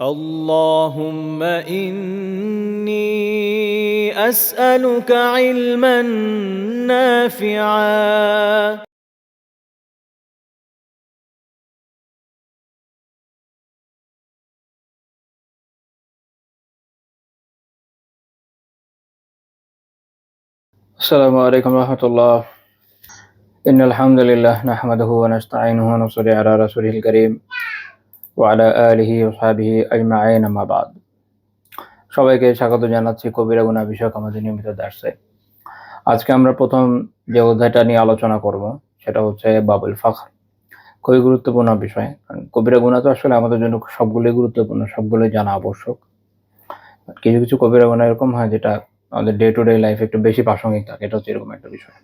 اللهم إني أسألك علما نافعا. السلام عليكم ورحمة الله. إن الحمد لله نحمده ونستعينه ونصلي على رسوله الكريم وعلى آله وصحبه أجمعين أما بعد. সবাইকে স্বাগত জানাচ্ছি কবিরা গুনাহ বিষয়ক আমাদের নিয়মিত দার্সে। আজকে আমরা প্রথম যে অধ্যায়টা নিয়ে আলোচনা করব সেটা হচ্ছে বাবুল ফাখর। খুবই গুরুত্বপূর্ণ বিষয়। কারণ কবিরা গুনাহ তো আসলে আমাদের জন্য সবগুলোই গুরুত্বপূর্ণ, সবগুলোই জানা আবশ্যক। কিছু কিছু কবিরা গুনাহ এরকম হয় যেটা আমাদের ডে টু ডে লাইফে একটু বেশি প্রাসঙ্গিক থাকে, এটা হচ্ছে এরকম একটা বিষয়।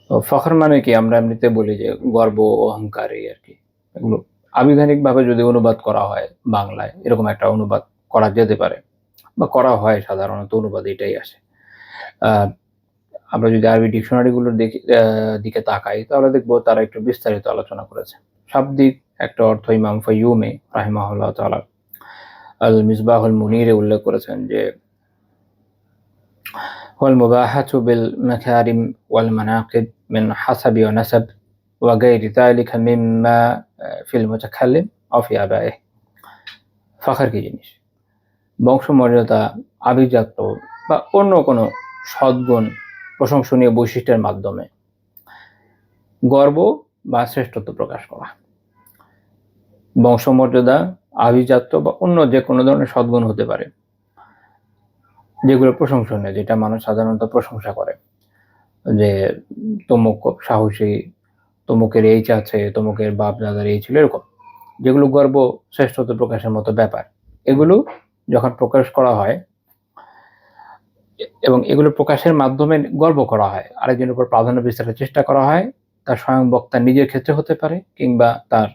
তো ফখর মানে কি, আমরা এমনিতে বলি যে গর্ব, অহংকার, এই আর কি। এগুলো আবিধানিকভাবে যদি অনুবাদ করা হয় বাংলায়, এরকম একটা অনুবাদ করা যেতে পারে বা করা হয়, সাধারণত অনুবাদ এটাই আসে। আমরা যদি আরবি ডিকশনারিগুলোর দিকে তাকাই তাহলে দেখব তারা একটু বিস্তারিত আলোচনা করেছে। শাব্দিক একটা অর্থ ইমাম ফাইয়ুমি রাহিমাহুল্লাহ তাআলা আল মিসবাহুল মুনীরে উল্লেখ করেছেন যে والمباحة بالمكارم والمناقب من حسب ونسب وغير ذلك مما في المتكلم أو في آبائه. ফখর কি জিনিস? বংশমর্যাদা, আভিজাত্য বা অন্য কোনো সদ্গুণ, প্রশংসনীয় বৈশিষ্ট্যের মাধ্যমে গর্ব বা শ্রেষ্ঠত্ব প্রকাশ করা। বংশমর্যাদা, আভিজাত্য বা অন্য যে কোনো ধরনের সদ্গুণ হতে পারে যেগুলো প্রশংসনীয়, যেটা মানুষ সাধারণত প্রশংসা করে, যে তমুক খুব সাহসী, তমুকের এই আছে, তমুকের বাপ দাদার এই ছিল, এরকম যেগুলো গর্ব, শ্রেষ্ঠত্ব প্রকাশের মতো ব্যাপার, এগুলো যখন প্রকাশ করা হয় এবং এগুলো প্রকাশের মাধ্যমে গর্ব করা হয়, আরেকজনের উপর প্রাধান্য বিস্তারের চেষ্টা করা হয়, তার স্বয়ং বক্তা নিজের ক্ষেত্রে হতে পারে কিংবা তার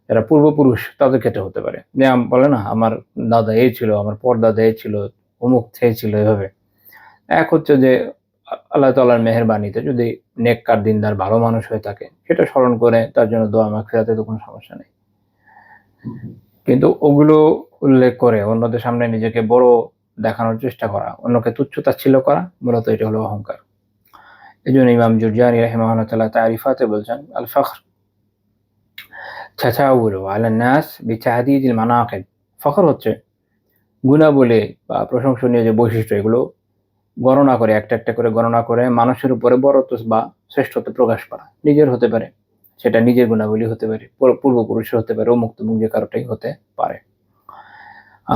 যারা পূর্বপুরুষ তাদের ক্ষেত্রে হতে পারে। যে বলে না, আমার দাদা এই ছিল, আমার পরদাদা এই ছিল, অমুক ছিল, এভাবে। এক হচ্ছে যে আল্লাহ তাআলার মেহেরবানিতে যদি নেককার, দিনদার, ভালো মানুষ হয়ে থাকে, সেটা স্মরণ করে তার জন্য দোয়া মাগফিরাতে তো কোনো সমস্যা নেই। কিন্তু ওগুলো উল্লেখ করে অন্যদের সামনে নিজেকে বড় দেখানোর চেষ্টা করা, অন্যকে তুচ্ছ-তাচ্ছিল্য করা, মূলত এটা হলো অহংকার। এজন্য ইমাম জুরজানি রাহিমাহুল্লাহ তাআলা তারিফাতে বলছেন, আল ফখর তাতাউলু আলা নাস বিতাহদিদিল মানাকিব। ফখর হচ্ছে গুণাবলী বা প্রশংসনীয় যে বৈশিষ্ট্য, এগুলো গণনা করে, একটা একটা করে গণনা করে মানুষের উপরে বড়ত্ব বা শ্রেষ্ঠত্ব প্রকাশ করা। নিজের হতে পারে, সেটা নিজের গুণাবলী হতে পারে, পূর্বপুরুষের হতে পারে, অমুক তমুক যে কারোটাই হতে পারে।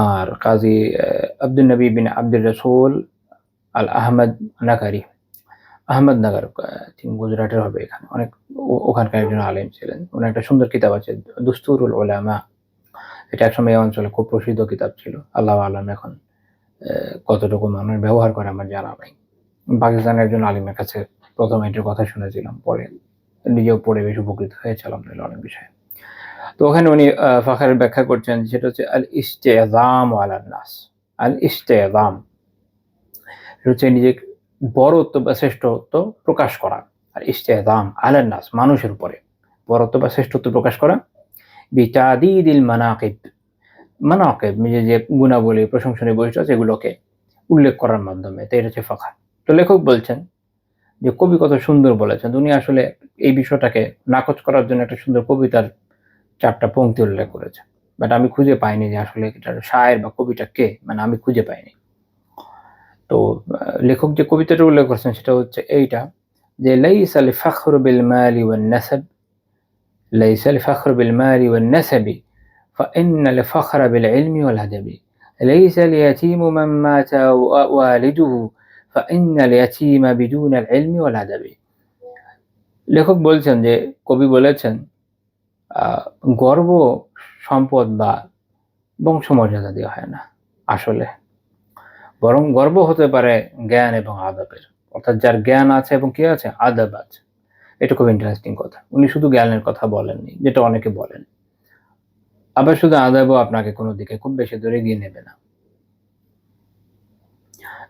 আর কাজী আব্দুল নবী বিন আব্দুর রাসূল আল আহমদ নাকারি, আহমদ নাগার, তিনি গুজরাটের হবে, এখানে অনেক ওখানকার একজন আলেম ছিলেন। ওনার একটা সুন্দর কিতাব আছে দুস্তুরুল উলামা, এটা একসময় এই অঞ্চলে খুব প্রসিদ্ধ কিতাব ছিল। আল্লাহু আলাম এখন কতটুকু মানুষ ব্যবহার করে আমার জানা নাই। পাকিস্তানের একজন আলিমের কাছে প্রথমে এটার কথা শুনেছিলাম, পরে নিজেও পড়ে বেশ উপকৃত হয়েছিলাম অনেক বিষয়ে। তো ওখানে উনি ফখরের ব্যাখ্যা করছেন, সেটা হচ্ছে আল ইস্তেজাম আলান নাস। আল ইস্তেজাম হচ্ছে নিজেকে বড়ত্ব বা শ্রেষ্ঠত্ব প্রকাশ করা। আর ইস্তেজাম আলান নাস, মানুষের উপরে বড়ত্ব বা শ্রেষ্ঠত্ব প্রকাশ করা। বিতাদিদিল মানাকিব, মানাকিব নিজে যে গুণাবলী, প্রশংসনীয় বৈশিষ্ট্য আছে, এগুলোকে উল্লেখ করার মাধ্যমে। তো এটা হচ্ছে ফখর। তো লেখক বলছেন যে কবি কত সুন্দর বলেছেন। উনি আসলে এই বিষয়টাকে নাকচ করার জন্য একটা সুন্দর কবিতার ৪টা পংক্তি উল্লেখ করেছেন। বাট আমি খুঁজে পাইনি যে আসলে এটার শায়ের বা কবিটা কে, মানে আমি খুঁজে পাইনি। তো লেখক যে কবিতাটা উল্লেখ করেছেন সেটা হচ্ছে এইটা, যে লাইসা আল ফখরু বিল মালি ওয়ান নাসাব, লাইসা আল ফখরু বিল মালি ওয়ান নাসাবি ফাইন্নাল ফখরা বিল ইলমি ওয়াল আদাবি, লাইসা আল ইয়াতীমু মান মাতা ওয়ালিদুহু ফাইন্নাল ইয়াতীমা বিদুনাল ইলমি ওয়াল আদাবি। লেখক বলছেন যে, কবি বলেছেন, গর্ব, সম্পদ বা বংশমর্যাদা দিয়ে হয় না আসলে, বরং গর্ব হতে পারে জ্ঞান এবং আদবের। অর্থাৎ যার জ্ঞান আছে এবং কি আছে, আদব আছে। এটা খুব ইন্টারেস্টিং কথা। উনি শুধু জ্ঞানের কথা বলেননি, যেটা অনেকে বলেন। আবার শুধু আদবও আপনাকে কোনো দিকে খুব বেশি দূরে এগিয়ে নেবে না।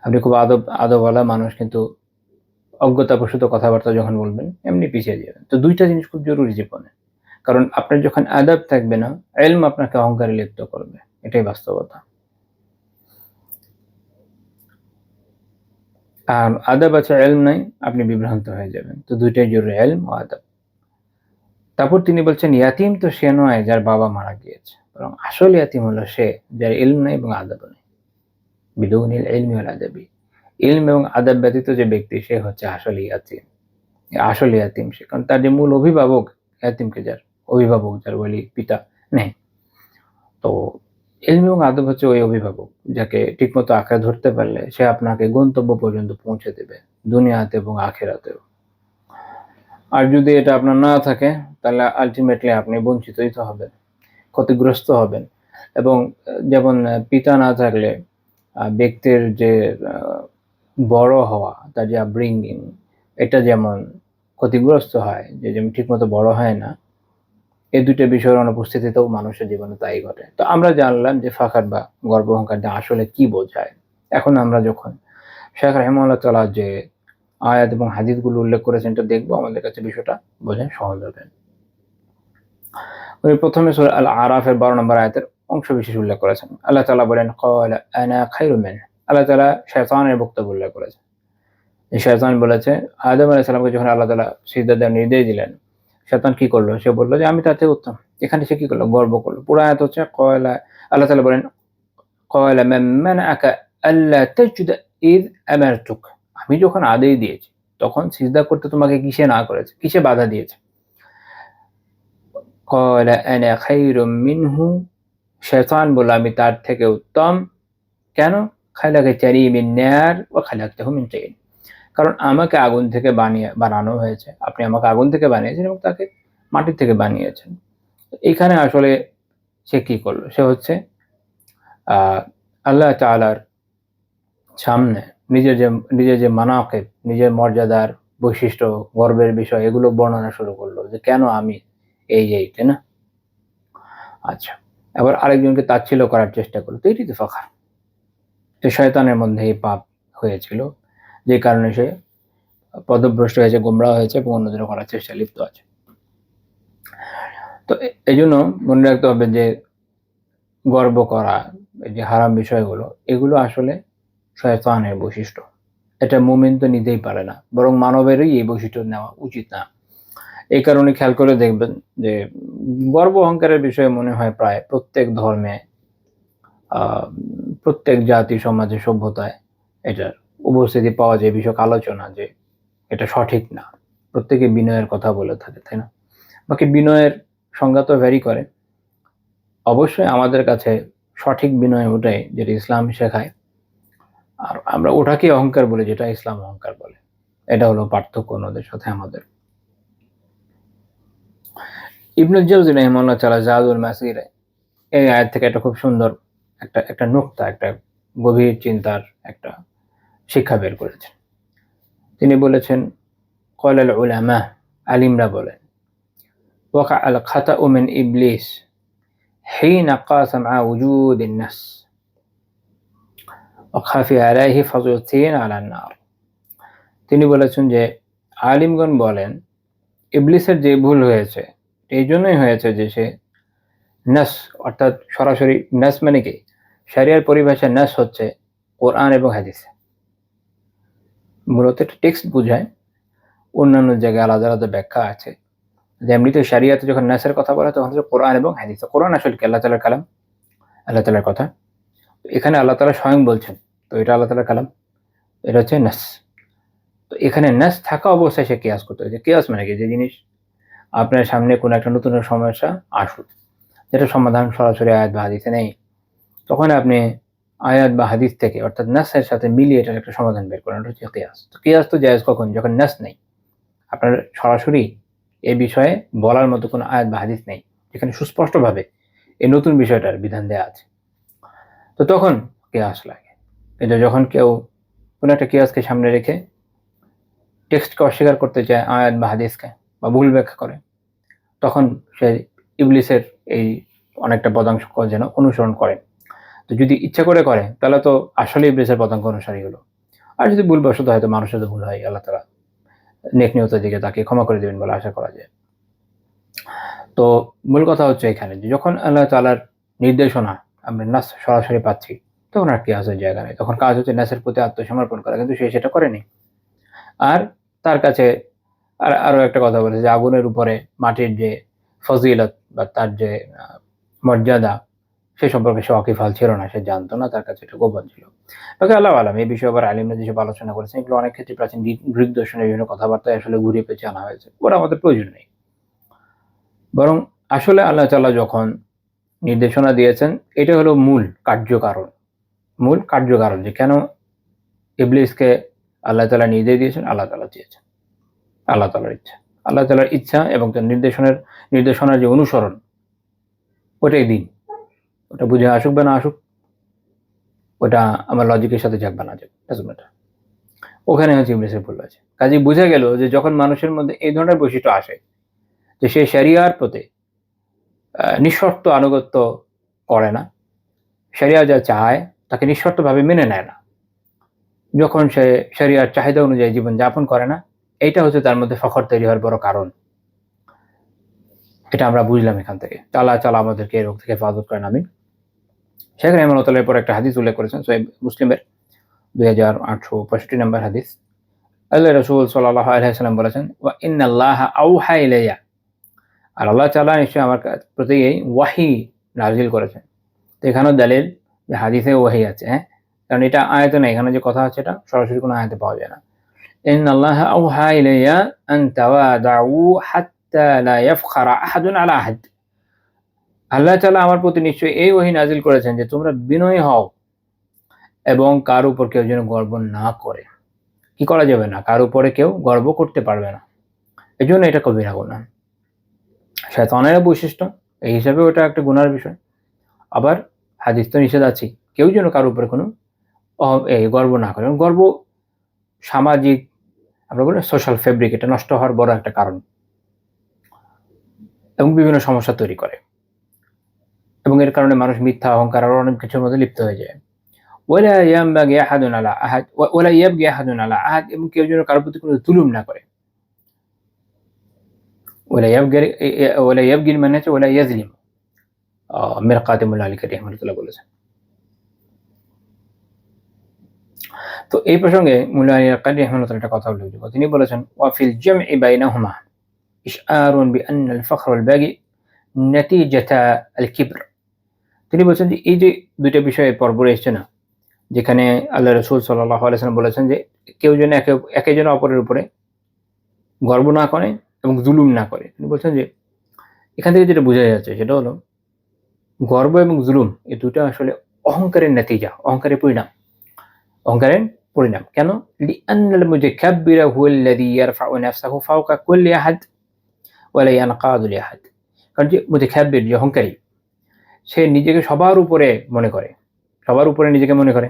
আপনি খুব আদবওয়ালা মানুষ, কিন্তু অজ্ঞতাবশত কথাবার্তা যখন বলবেন, এমনি পিছিয়ে যাবেন। তো দুইটা জিনিস খুব জরুরি জীবনে। কারণ আপনার যখন আদব থাকবে না, ইলম আপনাকে অহংকারে লিপ্ত করবে। এটাই বাস্তবতা। আর আদব আছে, ইলম নাই, আপনি বিভ্রান্ত হয়ে যাবেন। তো দুইটাই জরুরি, ইলম ও আদব। তারপর তিনি বলছেন, ইয়াতিম তো সে নয় যার বাবা মারা গিয়েছে, বরং আসল ইয়াতিম হলো সে যার ইলম নেই এবং আদব নেই। বিদুনিল ইলমি ওয়াল আদাবি, ইলম এবং আদব ব্যতীত যে ব্যক্তি, সে হচ্ছে আসল ইয়াতিম। আসল ইয়াতিম সে, কারণ তার যে মূল অভিভাবক, ইয়াতিমকে যার অভিভাবক, যার ওয়ালি পিতা নেই। তো ইলম এবং আদব হচ্ছে ওই অভিভাবক যাকে ঠিকমতো আঁকড়ে ধরতে পারলে সে আপনাকে গন্তব্য পর্যন্ত পৌঁছে দেবে, দুনিয়াতে এবং আখিরাতেও। আর যদি এটা আপনার না থাকে, তাহলে আলটিমেটলি আপনি বঞ্চিতই তো হবেন, ক্ষতিগ্রস্ত হবেন। এবং যেমন পিতা না থাকলে ব্যক্তির যে বড় হওয়া, তার যে আপব্রিঙ্গিং, এটা যেমন ক্ষতিগ্রস্ত হয়, যে যেমন ঠিকমতো বড় হয় না, এই দুটো বিষয়ের অনুপস্থিতিতেও মানুষের জীবনে তাই ঘটে। তো আমরা জানলাম যে ফাখর বা গর্ব অহংকার আসলে কি বোঝায়। এখন আমরা যখন শেখ রাহিমাহুল্লাহ তাআলা যে আয়াত এবং হাদিসগুলো উল্লেখ করেছেন, এটা দেখবো, আমাদের কাছে বিষয়টা বোঝা সহজ হবে। উনি প্রথমে সূরা আল আরাফের 12 নম্বর আয়াতের অংশ বিশেষ উল্লেখ করেছেন। আল্লাহ তাআলা বলেন, ক্বালা আনা খায়রুম মিনহু। আল্লাহ তাআলা শয়তানের বক্তব্য উল্লেখ করেছেন। যে শয়তান বলেছে, আদম আলাইহিস সালামকে যখন আল্লাহ তাআলা সিজদা দেওয়ার নির্দেশ দিলেন, শয়তান কি করলো? সে বলল যে আমি তার থেকে উত্তম। এখানে সে কি করলো? গর্ব করলো। পুরো আয়াত হচ্ছে ক্বালা, আল্লাহ তাআলা বলেন, ক্বালা মান মানাআকা আল্লা তাসজুদা ইয আমারতুক। আমি যখন আদেশ দিয়েছি, তখন সিজদা করতে তোমাকে কিসে না করেছে? কিসে বাধা দিয়েছে? ক্বালা আনা খায়রুম মিনহু। শয়তান বলল, আমি তার থেকে উত্তম। কেন? খালাকতানি মিন নার ওয়া খালাকতাহু মিন তিন। কারণ আমাকে আগুন থেকে বানানো হয়েছে, আপনি আমাকে আগুন থেকে বানিয়েছেন এবং তাকে মাটি থেকে বানিয়েছেন। এখানে আসলে সে কি করলো? সে হচ্ছে আল্লাহ তাআলার সামনে নিজের যে মানাকিব, নিজের মর্যাদার বৈশিষ্ট্য, গর্বের বিষয়, এগুলো বর্ণনা শুরু করলো যে কেন আমি এই, তাই না? আচ্ছা, আবার আরেকজনকে তাচ্ছিল্য করার চেষ্টা করলো। তো এটি তো ফাখর। তো শয়তানের মধ্যে এই পাপ হয়েছিল, যে কারণে সে পথভ্রষ্ট হয়েছে, গোমরাহ হয়েছে এবং অন্যদের করার চেষ্টায় লিপ্ত আছে। তো এইজন্য মনে রাখতে হবে যে গর্ব করা, এই যে হারাম বিষয়গুলো, এগুলো আসলে শয়তানের বৈশিষ্ট্য। এটা মুমিন তো নিতেই পারে না, বরং মানবেরই এই বৈশিষ্ট্য নেওয়া উচিত না। এই কারণে খেয়াল করে দেখবেন যে গর্ব অহংকারের বিষয়ে মনে হয় প্রায় প্রত্যেক ধর্মে, প্রত্যেক জাতি, সমাজে, সভ্যতায় এটার উপস্থিতি পাওয়া যায়, বিষয়ক আলোচনা, যে এটা সঠিক না। প্রত্যেকে বিনয়ের কথা বলে থাকে, তাই না? বাকি বিনয়ের সংজ্ঞা তো ভ্যারি করে। অবশ্যই আমাদের কাছে সঠিক বিনয় ওটাই যেটা ইসলাম শেখায়, আর আমরা ওটাকে অহংকার বলি যেটা ইসলাম অহংকার বলে। এটা হলো পার্থক্য ওনাদের সাথে আমাদের। ইবনুল জাওজি রাহিমাহুল্লাহ তাআলা জাদুল মাসিরে এই আয়াত থেকে একটা খুব সুন্দর একটা নুকতা, একটা গভীর চিন্তার একটা শিক্ষা বের করেছেন। তিনি বলেছেন, ক্বালাল উলামা, আলিমরা বলেন, ওয়াকা আল খাতাউ মিন ইবলিস হিনা কাসা মা উজুদিন নাস ওয়া খাফি আলাইহি ফাযুতিন আলান নার। তিনি বলেছেন যে আলিমগণ বলেন, ইবলিসের যে ভুল হয়েছে, এই জন্যই হয়েছে যে সে নাস, অর্থাৎ সরাসরি নাস মানে কি? শরিয়ার পরিভাষায় নাস হচ্ছে কোরআন এবং হাদিস। মূলত একটা টেক্সট বোঝায়, অন্যান্য জায়গায় আলাদা আলাদা ব্যাখ্যা আছে। যে এমনিতে শরিয়াতে যখন নাসের কথা বলা হয় তখন হচ্ছে কোরআন এবং হাদিস। কোরআন আসলে কি? আল্লাহ তাআলার কালাম, আল্লাহ তাআলার কথা। এখানে আল্লাহ তাআলা স্বয়ং বলছেন, তো এটা আল্লাহ তাআলার কালাম, এটা হচ্ছে নাস। তো এখানে নাস থাকা অবস্থায় সে কিয়াস করতে হয়। কিয়াস মানে কি? যে জিনিস আপনার সামনে কোনো একটা নতুন সমস্যা আসুক, যেটা সমাধান সরাসরি আয়াত বা হাদিসে নেই, তখন আপনি আয়াত বা হাদিস থেকে, অর্থাৎ নাসের সাথে মিলিয়ে এটার একটা সমাধান বের করেন, এটা হচ্ছে কিয়াস। তো কিয়াস তো জায়েজ কখন? যখন নাস নেই, আপনার সরাসরি এ বিষয়ে বলার মতো কোনো আয়াত বা হাদিস নেই, যেখানে সুস্পষ্টভাবে এই নতুন বিষয়টার বিধান দেয়া আছে, তো তখন কিয়াস লাগে। কিন্তু যখন কেউ কোনো একটা কিয়াসকে সামনে রেখে টেক্সটকে অস্বীকার করতে চায়, আয়াত বা হাদিসকে, বা ভুল ব্যাখ্যা করে, তখন সে ইবলিসের এই অনেকটা পদাংশ যেন অনুসরণ করে। তো যদি ইচ্ছা করে করে, তাহলে তো আসলে ইবলিসের পদাঙ্ক অনুসারী হলো। আর যদি ভুলবশত, হয়তো মানুষের তো ভুল হয়, আল্লাহ তাআলা নেক নিয়তের দিকে তাকে ক্ষমা করে দেবেন বলে আশা করা যায়। তো মূল কথা হচ্ছে এখানে যে যখন আল্লাহ তাআলার নির্দেশনা আমরা নাস সরাসরি পাচ্ছি, তখন আর কিয়াসের জায়গা নেই। তখন কাজ হচ্ছে নাসের প্রতি আত্মসমর্পণ করা, কিন্তু সে সেটা করেনি। আর তার কাছে আরো একটা কথা বলেছে যে আগুনের উপরে মাটির যে ফজিলত বা তার যে মর্যাদা, সে সম্পর্কে সে ওয়াকিফাল ছিল না, সে জানতো না, তার কাছে এটা গোপন ছিল। বাকি আল্লাহ আলাম। এই বিষয়ে আবার আলিমরা যেসব আলোচনা করেছেন, এগুলো অনেক ক্ষেত্রে প্রাচীন গ্রিক দর্শনের বিভিন্ন কথাবার্তায় আসলে ঘুরিয়ে পেঁচে আনা হয়েছে, ওরা আমাদের প্রয়োজন নেই। বরং আসলে আল্লাহ তাআলা যখন নির্দেশনা দিয়েছেন, এটা হলো মূল কার্যকারণ যে কেন ইবলিসকে আল্লাহ তাআলা নির্দেশ দিয়েছেন, আল্লাহ তাআলা চেয়েছেন, আল্লাহ তাআলার ইচ্ছা। আল্লাহ তাআলার ইচ্ছা এবং তার নির্দেশনার যে অনুসরণ, ওটাই দিন। ওটা বুঝে আসুক বা না আসুক, ওটা আমার লজিকের সাথে যাক বা না যাক, ওখানে হচ্ছে ইবলিসের ভুল আছে। কাজেই বোঝা গেল যে যখন মানুষের মধ্যে এই ধরনের বৈশিষ্ট্য আসে যে সে শরিয়ার প্রতি নিঃশর্ত আনুগত্য করে না, শরিয়া যা চায় তাকে নিঃশর্তভাবে মেনে নেয় না, যখন সে শরিয়ার চাহিদা অনুযায়ী জীবন যাপন করে না, এইটা হচ্ছে তার মধ্যে ফখর তৈরি হওয়ার বড় কারণ। এটা আমরা বুঝলাম এখান থেকে। আল্লাহ তাআলা আমাদেরকে এই রোগ থেকে হেফাজত করেন, আমিন। শেখ রাহিমাহুল্লাহর পর একটা হাদিস উল্লেখ করেছেন সহিহ মুসলিমের 2865 নম্বর হাদিস। আল্লাহ রাসূল সাল্লাল্লাহু আলাইহি ওয়াসাল্লাম বলেছেন, ওয়া ইন্নাল্লাহা আওহা ইলাইয়া, আর আল্লাহ তাআলা নিশ্চয়ই আমার প্রতি এই ওয়াহি নাযিল করেছেন। তো এখানেও দালিল যে হাদিসে ওয়াহি আছে, হ্যাঁ, কারণ এটা আয়াতে নাই, এখানে যে কথা আছে এটা সরাসরি কোনো আয়াতে পাওয়া যায় না। ইন্নাল্লাহা আওহা ইলাইয়া আন তাওয়াদাউ হাত্তা লা ইয়াফখারা আহাদুন আলা আহাদ। আল্লাহ তাআলা আমার প্রতি নিশ্চয়ই এই ওয়াহি নাযিল করেছেন যে তোমরা বিনয়ী হও এবং কার উপর কেউ যেন গর্ব না করে। কি করা যাবে না? কার উপরে কেউ গর্ব করতে পারবে না। এজন্য এটা কবিরা গুনাহ। শয়তানের বৈশিষ্ট্য, এই হিসাবে ওটা একটা গুনার বিষয়। আবার হাদিস তো নিষেধ আছে, কেউ যেন কার উপরে কোনো গর্ব না করে। গর্ব সামাজিক, আমরা বলি সোশ্যাল ফেব্রিক, এটা নষ্ট হওয়ার বড় একটা কারণ এবং বিভিন্ন সমস্যা তৈরি করে, এবং এর কারণে মানুষ মিথ্যা, অহংকার আর অনেক কিছুর মধ্যে লিপ্ত হয়ে যায়। ওয়ালা ইয়ানবাগি আহাদুন আলা আহাদ ওয়ালা ইয়াবগি আহাদুন আলা আহাদ, এবং কেউ যেন কারোর প্রতি কোনো জুলুম না করে। ওয়ালা ইয়াবগি মানে হচ্ছে ওয়ালা ইয়াজলিম, মিরকাত মুল্লা আলী কারি রহমাতুল্লাহ বলেছেন। তো এই প্রসঙ্গে মুল্লা আলী কারি রহমাতুল্লাহ একটা কথা উল্লেখযোগ্য, তিনি বলেছেন, ওয়াফিল জামই বাইনাহুমা ইশআরুন বিআন্না আল ফখর ওয়াল বাগি নাতিজাতা আল কিবর। তিনি বলেছেন যে এই যে দুইটা বিষয়ে পরপরে এসছে না, যেখানে আল্লাহ রাসূল সাল্লাল্লাহু আলাইহি ওয়াসাল্লাম বলেছেন যে কেউ যেন একে যেন অপরের উপরে গর্ব না করে এবং জুলুম না করে। তিনি বলছেন যে এখান থেকে যেটা বোঝা যাচ্ছে সেটা হলো গর্ব এবং জুলুম এই দুটো আসলে অহংকারের নাতিজা, অহংকারের পরিণাম। কেন? লিআন্নাল মুতাকাব্বিরা হুয়াল্লাযী ইয়ারফাউ নাফসাহু ফাওকা কুল্লি আহাদ ওয়া লা ইয়ানকাদু লিআহাদ। কারণ যে মুতাকাব্বির, যে অহংকারী, সে নিজেকে সবার উপরে মনে করে, সবার উপরে নিজেকে মনে করে,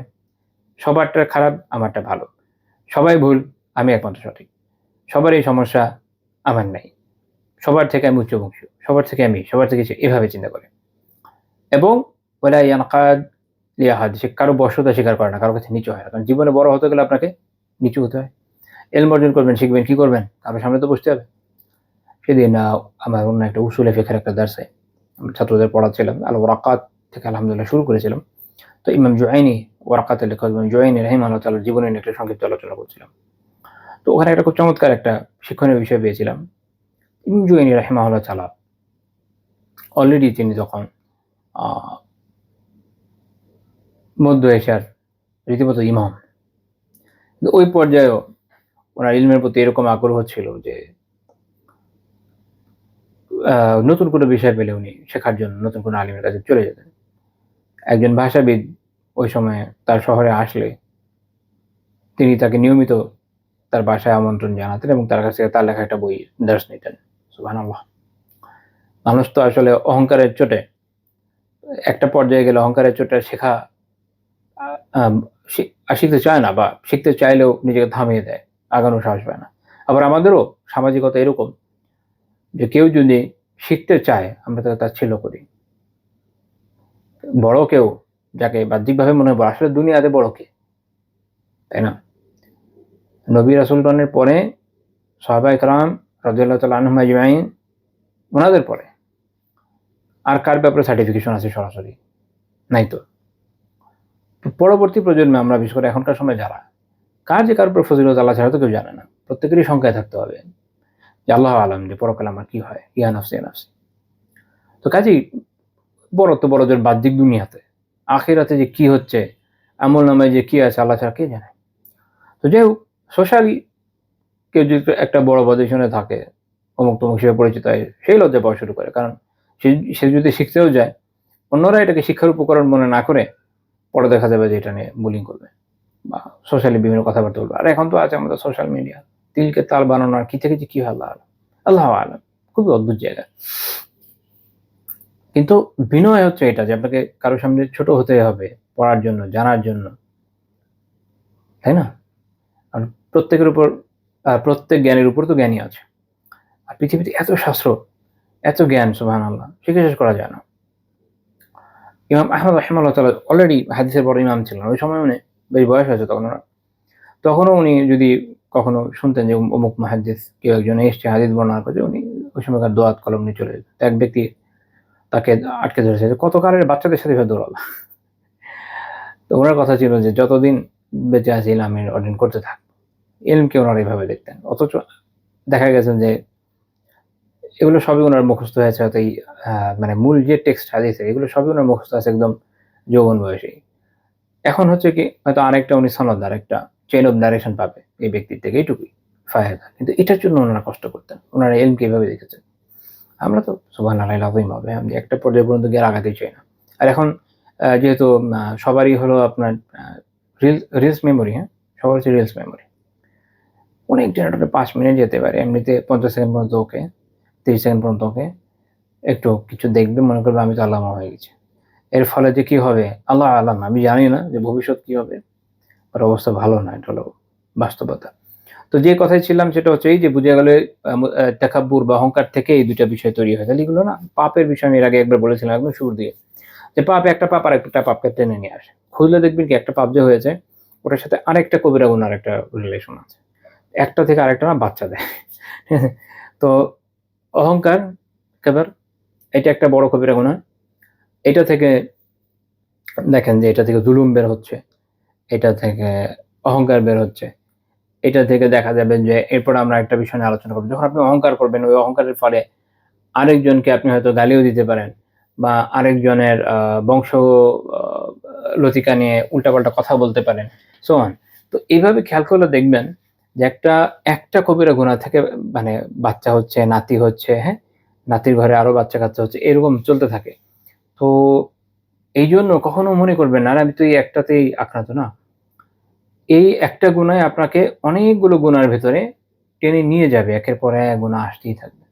সবারটা খারাপ, আমারটা ভালো, সবাই ভুল, আমি একমাত্র সঠিক, সবার এই সমস্যা, আমার নাই, সবার থেকে আমি উচ্চবংশী, সবার থেকে আমি, সবার থেকে সে, এভাবে চিন্তা করে। এবং ওয়ালা ইয়ানকাদ লিআহাদ, সে কারো বশ্যতা স্বীকার করে না, কারো কাছে নিচু হয় না। কারণ জীবনে বড় হতে গেলে আপনাকে নিচু হতে হয়। ইলম অর্জন করবেন, শিখবেন, কি করবেন? কারোর সামনে তো বসতে হবে। সেদিন আমার অন্য একটা উসুলে ফিকহের একটা দার্সে ছাত্রদের পড়াচ্ছিলাম, আল ওয়ারাকাত থেকে আলহামদুলিল্লাহ শুরু করেছিলাম। তো ইমাম জুআইনি, ওয়ারাকাতের লেখক ইমাম জুআইনি রাহিমাহুল্লাহ তাআলার জীবনে নিয়ে একটা সংক্ষিপ্ত আলোচনা করছিলাম। তো ওখানে একটা খুব চমৎকার একটা শিক্ষণীয় বিষয় পেয়েছিলাম। ইমাম জুআইনি রাহিমাহুল্লাহ তাআলা অলরেডি তিনি যখন মধ্য এশিয়ার রীতিমতো ইমাম, ওই পর্যায়েও ওনার ইলমের প্রতি এরকম আগ্রহ ছিল যে নতুন কোনো বিষয় পেলে উনি শেখার জন্য নতুন কোনো আলিমের কাছে চলে যেতেন। একজন ভাষাবিদ ওই সময় তার শহরে আসলে তিনি তাকে নিয়মিত তার বাসায় আমন্ত্রণ জানাতেন এবং তার কাছে তার লেখা একটা বই দার্স নিতেন। সুবহানাল্লাহ। মানুষ তো আসলে অহংকারের চোটে, একটা পর্যায়ে গেলে অহংকারের চোটে শেখা শিখতে চায় না, বা শিখতে চাইলেও নিজেকে থামিয়ে দেয়, আগানোর সাহস পায় না। আবার আমাদেরও সামাজিকতা এরকম যে কেউ যদি শিখতে চায় আমরা তাকে তাচ্ছিল্য করি। বড় কেউ যাকে বাহ্যিকভাবে মনে হয় আসলে দুনিয়াতে বড় কে, তাই না? নবী রাসূলগণের পরে সাহাবায়ে কেরাম রাদিয়াল্লাহু তাআলা আনহুম আজমাইন, ওনাদের পরে আর কার ব্যাপারে সার্টিফিকেশন আছে সরাসরি? নাই তো। পরবর্তী প্রজন্মে আমরা বিশেষ করে এখনকার সময় যারা, কার যে কার উপর ফজিলত আল্লাহ ছাড়া তো কেউ জানে না। প্রত্যেকেরই শঙ্কায় থাকতে হবে যে আল্লাহু আলাম যে পরকালে আমার কি হয়, ইয়া নাফসি ইয়া নাফসি। তো কাজেই বড়দের বাহ্যিক দুনিয়াতে, আখিরাতে যে কি হচ্ছে, আমলনামায় যে কি আছে আল্লাহ ছাড়া কে জানে। তো যাই হোক, সোশ্যালি কেউ যদি একটা বড় পজিশনে থাকে, অমুক তমুক হিসেবে পরিচিত হয়, সেই লজ্জা পাওয়া শুরু করে। কারণ সে যদি শিখতেও যায়, অন্যরা এটাকে শিক্ষার উপকরণ মনে না করে পরে দেখা যাবে যে এটা নিয়ে বুলিং করবে বা সোশ্যালি বিভিন্ন কথাবার্তা বলবে। আর এখন তো আছে আমাদের সোশ্যাল মিডিয়া, তিলকে তাল বানানো, আর কি থেকে যে কি হয় আল্লাহ আলাম। খুবই অদ্ভুত জায়গা। কিন্তু বিনয় হচ্ছে এটা যে আপনাকে কারো সামনে ছোট হতে হবে পড়ার জন্য, জানার জন্য, তাই না? আর প্রত্যেকের উপর প্রত্যেক জ্ঞানের উপর তো জ্ঞানী আছে। আর পৃথিবীতে এত শাস্ত্র, এত জ্ঞান, সুবহানাল্লাহ, শিখে শেষ করা যায় না। ইমাম আহমদ রাহিমাহুল্লাহ তাআলা অলরেডি হাদিসের বড় ইমাম ছিলেন। ওই সময় উনি বেশ বয়স হয়েছে তখন ওনার। তখনও উনি যদি কখনো শুনতেন যে অমুক মুহাদ্দিস কেউ একজন এসছে হাদিস বর্ণনা করে, উনি ওই সময়কার দোয়াত কলম নিয়ে চলে যেতেন। এক ব্যক্তি তাকে আটকে ধরেছে যে কত কালের বাচ্চাদের সাথে দৌড়াল। তো ওনার কথা ছিল যে যতদিন বেঁচে আছি ইলম অর্জন করতে থাক। ইলমকে ওনারা এভাবে দেখতেন। অথচ দেখা গেছে যে এগুলো সবই ওনার মুখস্থ হয়েছে হয়তো এই মানে মূল যে টেক্সট হাদিসের, এগুলো সবই ওনার মুখস্থ আছে একদম যৌবন বয়সেই। এখন হচ্ছে কি হয়তো আরেকটা উনি সনদ, আরেকটা চেইন অফ ডাইরেকশন পাবে এই ব্যক্তির থেকে, এইটুকুই ফায়দা। কিন্তু এটার জন্য ওনারা কষ্ট করতেন। ওনারা ইলমকে এভাবে দেখেছেন। আমরা তো সুবহানাল্লাহিল আযীম হবে। আমি একটা পর্যায় পর্যন্ত গিয়ে আর আগাতেই চাই না। আর এখন যেহেতু সবারই হলো আপনার রিলস মেমোরি, হ্যাঁ? সবার হচ্ছে রিলস মেমোরি। অনেক জেনারেটরে ৫ মিনিট যেতে পারে। এমনিতে ৫০ সেকেন্ড পর্যন্ত ওকে, ৩০ সেকেন্ড পর্যন্ত ওকে। একটু কিছু দেখবে, মনে করবে আমি তো আল্লামা হয়ে গেছি। এর ফলে যে কি হবে আল্লাহ আলাম, আমি জানি না যে ভবিষ্যৎ কি হবে। আর অবস্থা ভালো না, এটা হলো বাস্তবতা। তো যে কথায় ছিলাম সেটা হচ্ছে এই যে বুঝে গেলে তাকাব্বুর বা অহংকার থেকে এই ২ টা বিষয় তৈরি হয়। তাহলে এগুলো না পাপের বিষয় আমি এর আগে একবার বলেছিলাম একদম শুরুর দিকে। যে পাপ একটা পাপ আরেকটা পাপকে টেনে নিয়ে আসে। খুঁজলে দেখবেন কি একটা পাপ যে হয়েছে ওটার সাথে আরেকটা কবিরা গুনার একটা রিলেশন আছে। একটা থেকে আরেকটা না বাচ্চা দেয়। তো অহংকার, কেবার, এটা একটা বড় কবিরা গুনাহ। এটা থেকে দেখেন যে এটা থেকে জুলুম বের হচ্ছে, এটা থেকে অহংকার বের হচ্ছে। এটা থেকে দেখা যাবে যে এরপর আমরা একটা বিষয় নিয়ে আলোচনা করব। যখন আপনি অহংকার করবেন, ওই অহংকারের ফলে আরেকজনকে আপনি হয়তো গালিও দিতে পারেন বা আরেকজনের বংশ আ লতিকা নিয়ে উল্টাপাল্টা কথা বলতে পারেন, সো অন। তো এইভাবে খেয়াল করলে দেখবেন যে একটা কবিরা গুনাহ থেকে মানে বাচ্চা হচ্ছে, নাতি হচ্ছে, হ্যাঁ? নাতির ঘরে আরো বাচ্চা-কাচ্চা হচ্ছে, এরকম চলতে থাকে। তো এইজন্য কখনো মনে করবেন না, "আরে আমি তো এই একটাতেই আক্রান্ত না।" এই একটা গুনাহ আপনাকে অনেকগুলো গুনার ভেতরে টেনে নিয়ে যাবে। একের পর এক গুনাহ আসতেই থাকবে।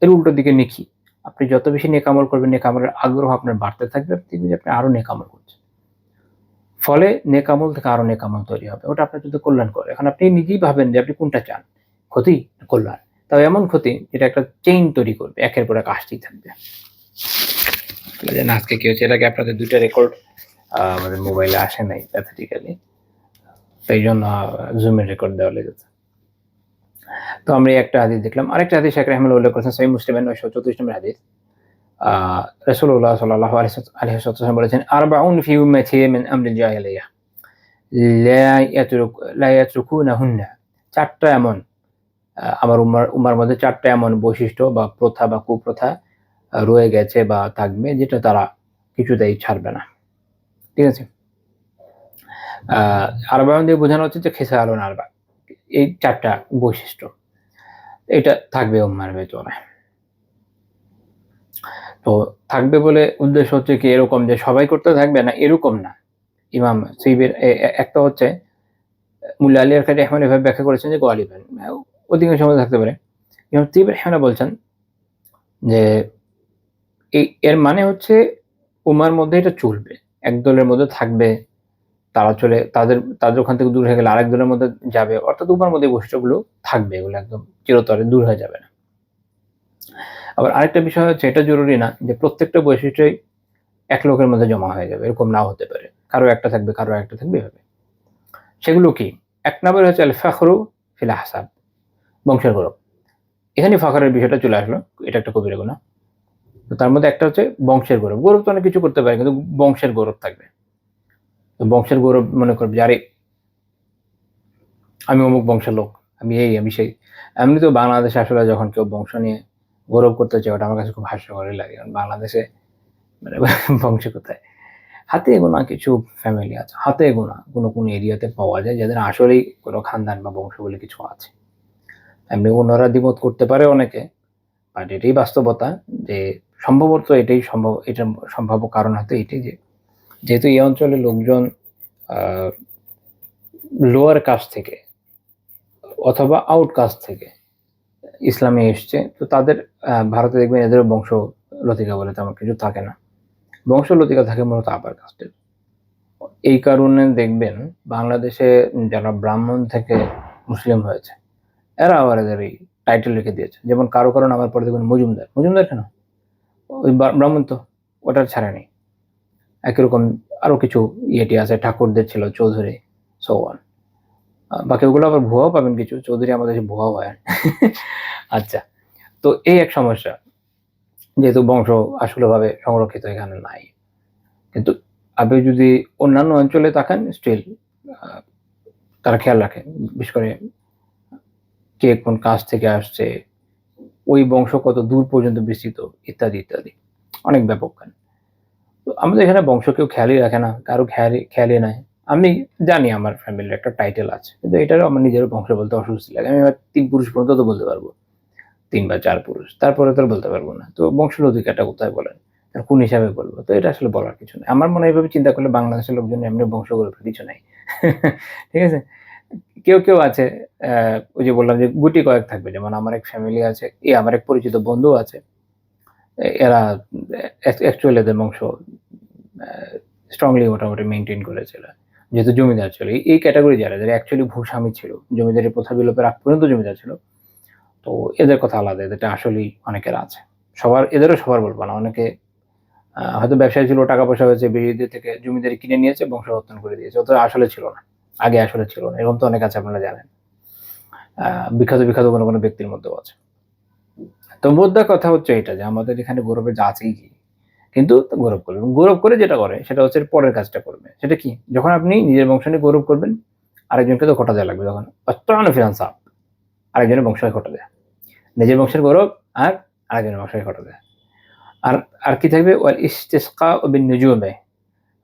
এর উল্টো দিকে নেকি। আপনি যত বেশি নেক আমল করবেন, নেক আমলের আগ্রহ আপনার বাড়তে থাকবে। আপনি দেখবেন যে আপনি আরো নেক আমল করছেন। ফলে নেক আমল থেকে আরো নেক আমল তৈরি হবে। ওটা আপনার জন্য কল্যাণকর। এখন আপনি নিজেই ভাবেন যে আপনি কোনটা চান? ক্ষতি না কল্যাণ? তাও এমন ক্ষতি যেটা একটা চেইন তৈরি করবে। একের পর এক আসতেই থাকবে। জানি না আজকে কি হয়েছে? এর আগে আপনাদের ২ টা রেকর্ড আমাদের মোবাইলে আসে নাই প্যাথেটিক্যালি। তো এইজন্য জুম এর রেকর্ড দেওয়া লেগেছে। তো আমরা এই একটা হাদিস দেখলাম। আরেকটা হাদিস শেখ রাহিমাহুল্লাহ উল্লেখ করেছেন সহিহ মুসলিমের ৯৩৪ নম্বর হাদিস। আ রাসূলুল্লাহ সাল্লাল্লাহু আলাইহি ওয়াসাল্লাম বলেছেন, "আরবাউন ফি উম্মতি মিন আমরিল জাহিলিয়াহ লা ইয়াতরুকুনাহুন্না।" ৪ টা এমন আমার উম্মার মধ্যে ৪ টা এমন বৈশিষ্ট্য বা প্রথা বা কুপ্রথা রয়ে গেছে বা থাকবে যেটা তারা কিছুতেই ছাড়বে না। ঠিক আছে? আ আরবাউন দিয়ে বোঝানো হচ্ছে যে খিসালুন আরবা। এই ৪ টা বৈশিষ্ট্য। এটা থাকবে উম্মার ভেতরে। তো থাকবে বলে উদ্দেশ্য হচ্ছে কি এরকম যে সবাই করতে থাকবে না, এরকম না। ইমাম সিবির একটা হচ্ছে মুল্লা আলী আল-কারি রাহিমাহুল্লাহ এভাবে ব্যাখ্যা করেছেন যে গালিবান। অধিকাংশ সময় থাকতে পারে। ইমাম তিবরি রাহিমাহুল্লাহ বলছেন যে এর মানে হচ্ছে উম্মার মধ্যে এটা চলবে। এক দলের মধ্যে থাকবে, তারা চলে তাদের ওখান থেকে দূর হয়ে গেলে আরেক দলের মধ্যে যাবে। অর্থাৎ উম্মার মধ্যে এই বৈশিষ্ট্যগুলো থাকবে। এগুলো একদম চিরতরে দূর হয়ে যাবে না। আবার আরেকটা বিষয় হচ্ছে এটা জরুরি না যে প্রত্যেকটা বৈশিষ্ট্যই এক লোকের মধ্যে জমা হয়ে যাবে। এরকম নাও হতে পারে। কারো একটা থাকবে, কারো একটা থাকবে এভাবে। সেগুলো কি? ১ নম্বরে হচ্ছে আল ফাখরু ফিল আহসাব, বংশের গৌরব। এখানে ফাখরের বিষয়টা চলে আসলো। এটা একটা কবিরা গুনাহ। তো তার মধ্যে একটা হচ্ছে বংশের গৌরব। গৌরব তো অনেক কিছু করতে পারে, কিন্তু বংশের গৌরব থাকবে। তো বংশের গৌরব মনে করবে যে আরে আমি অমুক বংশের লোক, আমি এই, আমি সেই। এমনি তো বাংলাদেশে আসলে যখন কেউ বংশ নিয়ে গৌরব করতে চায়, ওটা আমার কাছে খুব হাস্যকরই লাগে। কারণ বাংলাদেশে মানে বংশ কোথায়? হাতে গোনা কিছু ফ্যামিলি আছে, হাতে গোনা কোনো এরিয়াতে পাওয়া যায় যাদের আসলেই কোনো খানদান বা বংশ বলে কিছু আছে। এমনি অন্যরা দ্বিমত করতে পারে অনেকে, বাট এটাই বাস্তবতা যে সম্ভবত এটার সম্ভাব্য কারণ হয়তো এটাই যে যেহেতু এই অঞ্চলের লোকজন লোয়ার কাস্ট থেকে অথবা আউট কাস্ট থেকে ইসলামে এসছে, তো তাদের ভারতে দেখবেন এদেরও বংশ লতিকা বলে তেমন কিছু থাকে না। বংশ লতিকা থাকে মূলত আপার কাস্টের। এই কারণে দেখবেন বাংলাদেশে যারা ব্রাহ্মণ থেকে মুসলিম হয়েছে, এরা আবার এদের এই টাইটেল রেখে দিয়েছে। যেমন কারো কারণ আমার পরে দেখবেন মজুমদার। মজুমদার কেন? ওই ব্রাহ্মণ তো, ওটার ছাড়া নেই। একই রকম আরো কিছু ইয়েটি আছে, ঠাকুরদের ছিল চৌধুরী, সো অন। বাকি ওগুলো আবার ভুয়াও পাবেন কিছু, চৌধুরী আমাদের দেশে ভুয়াও হয়। আচ্ছা, তো এই এক সমস্যা, যেহেতু বংশ আসলভাবে সংরক্ষিত এখানে নাই। কিন্তু আপনি যদি অন্যান্য অঞ্চলে তাকান, স্টিল তারা খেয়াল রাখে, বিশেষ করে কে কোন কাস্ট থেকে আসছে, ওই বংশ কত দূর পর্যন্ত বিস্তৃত, ইত্যাদি ইত্যাদি, অনেক ব্যাপক। তো আমাদের এখানে বংশ কেউ খেয়ালই রাখে না, কারো খেয়ালই নাই। আমি জানি আমার ফ্যামিলির একটা টাইটেল আছে, কিন্তু এটারও আমার নিজের বংশ বলতে অস্বস্তি লাগে। আমি 3 পুরুষ পর্যন্ত তো বলতে পারবো, 3 বা 4 পুরুষ, তারপরে তো আর বলতে পারবো না। তো বংশের অধিকারটা কোথায় বলেন? কোন হিসাবে বলবো? তো এটা আসলে বলার কিছু নেই। আমার মনে হয় এইভাবে চিন্তা করলে বাংলাদেশের লোকজন এমনি বংশ গৌরবের কিছু নাই। ঠিক আছে? কেউ আছে, ওই যে বললাম যে গুটি কয়েক থাকবে। যেমন আমার এক ফ্যামিলি আছে, আমার এক পরিচিত বন্ধু আছে। এরা অ্যাকচুয়ালি এদের বংশ স্ট্রংলি মোটামুটি মেইনটেইন করেছিল। যেহেতু জমিদার ছিল। এই ক্যাটেগরি যারা অ্যাকচুয়ালি ভূস্বামী ছিল, জমিদারি প্রথা বিলোপের আগ পর্যন্ত জমিদার ছিল। তো এদের কথা আলাদা, এদেরটা আসলেই অনেকের আছে। এদেরও সবার বলবো না। অনেকে হয়তো ব্যবসায়ী ছিল, টাকা পয়সা হয়েছে, বিরোধী থেকে জমিদারি কিনে নিয়েছে, বংশবর্ধন করে দিয়েছে। অথচ আসলে ছিল না। আগে আসলে ছিল না। এরকম তো অনেক আছে, আপনারা জানেন। বিখ্যাত কোনো ব্যক্তির মধ্যেও আছে। তো মোদ্দা কথা হচ্ছে এটা যে আমাদের এখানে গৌরবের যা আছেই কি, কিন্তু গৌরব করবে। গৌরব করে যেটা করে সেটা হচ্ছে পরের কাজটা করবে। সেটা কি? যখন আপনি নিজের বংশ নিয়ে গৌরব করবেন, আরেকজনকে তো খোটা দেওয়া লাগবে তখন। অত্যান ফিনান্সা আরেকজনের বংশকে খোটা দেয়। নিজের বংশের গৌরব আর আরেকজনের বংশকে খোটা দেয়। আর আর কি থাকবে? ওয়াল ইস্তিসকা বিন নুজুমে,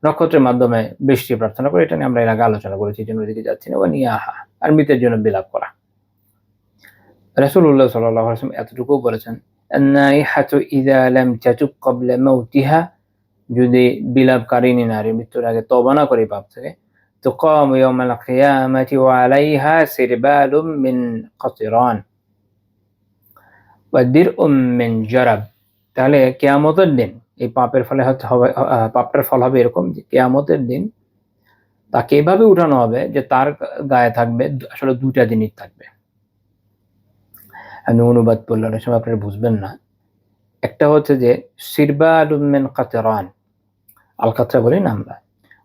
নক্ষত্রের মাধ্যমে বৃষ্টি প্রার্থনা করে। এটা নিয়ে আমরা এর আগে আলোচনা করেছি, এই জন্য ওইদিকে যাচ্ছি না। ওয়া নিয়াহা, আর মৃতের জন্য বিলাপ করা। রাসূলুল্লাহ সাল্লাল্লাহু আলাইহি ওয়াসাল্লাম এতটুকুও বলেছেন, আন-নাইহাতু ইযা লাম তাতুব ক্বাবলা মাউতিহা, যদি বিলাপকারিণী নারী মৃত্যুর আগে তওবা না করে পাপ থেকে, তুকামু ইয়াওমাল কিয়ামাতি ওয়া আলাইহা সিরবালুম মিন কাতিরান ওয়া দিরউম মিন জারাব। তাহলে কিয়ামতের দিন এই পাপের ফলে পাপটার ফল হবে এরকম যে কিয়ামতের দিন তাকে এভাবে উঠানো হবে যে তার গায়ে থাকবে আসলে 2টা জিনিস থাকবে। আমি অনুবাদ করলে অনেক সময় আপনারা বুঝবেন না। একটা হচ্ছে যে সিরবালুম মিন কাতিরান, আল-কাতরা বলি না আমরা,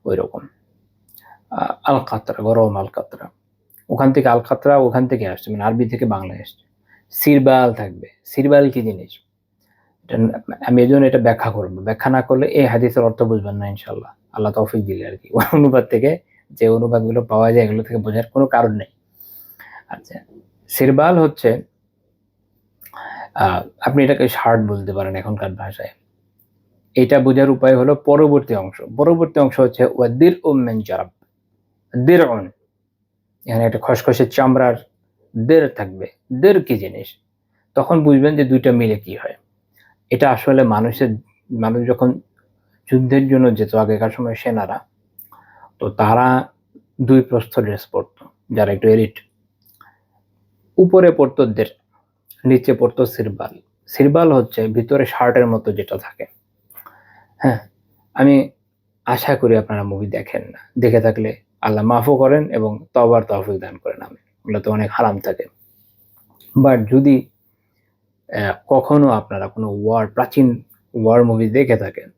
ওইরকম। আল-কাতরা, গরম আল-কাতরা। ওখান থেকে আল-কাতরা ওখান থেকে আসছে, মানে আরবি থেকে বাংলায় এসছে। সিরবাল থাকবে। সিরবাল কি জিনিস? আমি এজন্য এটা ব্যাখ্যা করব। ব্যাখ্যা না করলে এই হাদিসের অর্থ বুঝবেন না ইনশাআল্লাহ। আল্লাহ তৌফিক দিলে আরকি। অনুবাদ থেকে, যে অনুবাদগুলো পাওয়া যায় এগুলো থেকে বোঝার কোনো কারণ নেই। আচ্ছা, সিরবাল হচ্ছে আপনি এটাকে শার্ট বলতে পারেন এখনকার ভাষায়। এটা বোঝার উপায় হলো পরবর্তী অংশ। পরবর্তী অংশ হচ্ছে ওয়াদিরউম মিন জারাব। দিরউন, এখানে একটা খসখসে চামড়ার দের থাকবে। দের কি জিনিস? তখন বুঝবেন যে 2টা মিলে কি হয়। এটা আসলে মানুষ যখন যুদ্ধের জন্য যেত আগেকার সময় সেনারা, তো তারা 2 প্রস্থ ড্রেস পরতো, যারা একটু এলিট। উপরে পরতো দের, নিচে পরতো সিরবাল। সিরবাল হচ্ছে ভিতরে শার্টের মতো যেটা থাকে। হ্যাঁ, আমি আশা করি আপনারা মুভি দেখেন না। দেখে থাকলে আল্লাহ মাফও করেন এবং তওবার তৌফিক দান করেন। আমিন। ওগুলোতে অনেক হারাম থাকে। বাট যদি কখনো আপনারা কোনো প্রাচীন ওয়ার মুভি দেখে থাকেন,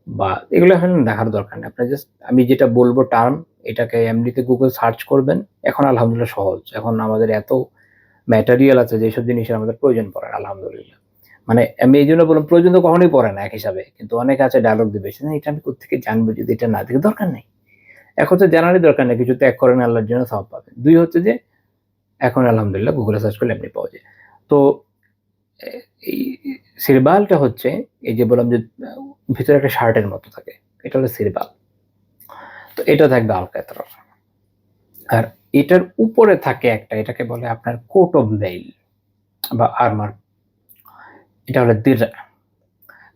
বা এগুলো এখন দেখার দরকার নেই। আপনার জাস্ট আমি যেটা বলবো টার্ম, এটাকে এমনিতে গুগল সার্চ করবেন। এখন আলহামদুলিল্লাহ সহজ। এখন আমাদের এত ম্যাটেরিয়াল আছে যেসব জিনিসের আমাদের প্রয়োজন পড়ে না, আলহামদুলিল্লাহ। মানে আমি এই জন্য বললাম প্রয়োজন তো কখনোই পড়ে না এক হিসাবে, কিন্তু অনেকে আছে ডায়লগ দিবে, না এটা আমি কোত্থেকে জানবো যদি এটা না দেখে, দরকার নেই। এক হচ্ছে জানারই দরকার নেই, কিছু ত্যাগ করেন আল্লাহর জন্য সওয়াব পাবেন। ২ হচ্ছে যে এখন আলহামদুলিল্লাহ গুগলে সার্চ করলে এমনি পাওয়া যায়। তো এই সিরবালটা হচ্ছে এই যে বললাম যে ভিতরে একটা শার্টের মতো থাকে, এটা হলো সিরবাল। তো এটা থাকবে আল কাতরা। আর এটার উপরে থাকে একটা, এটাকে বলে আপনার কোট অফ মেইল বা আর্মার। এটা হলো দিরআ।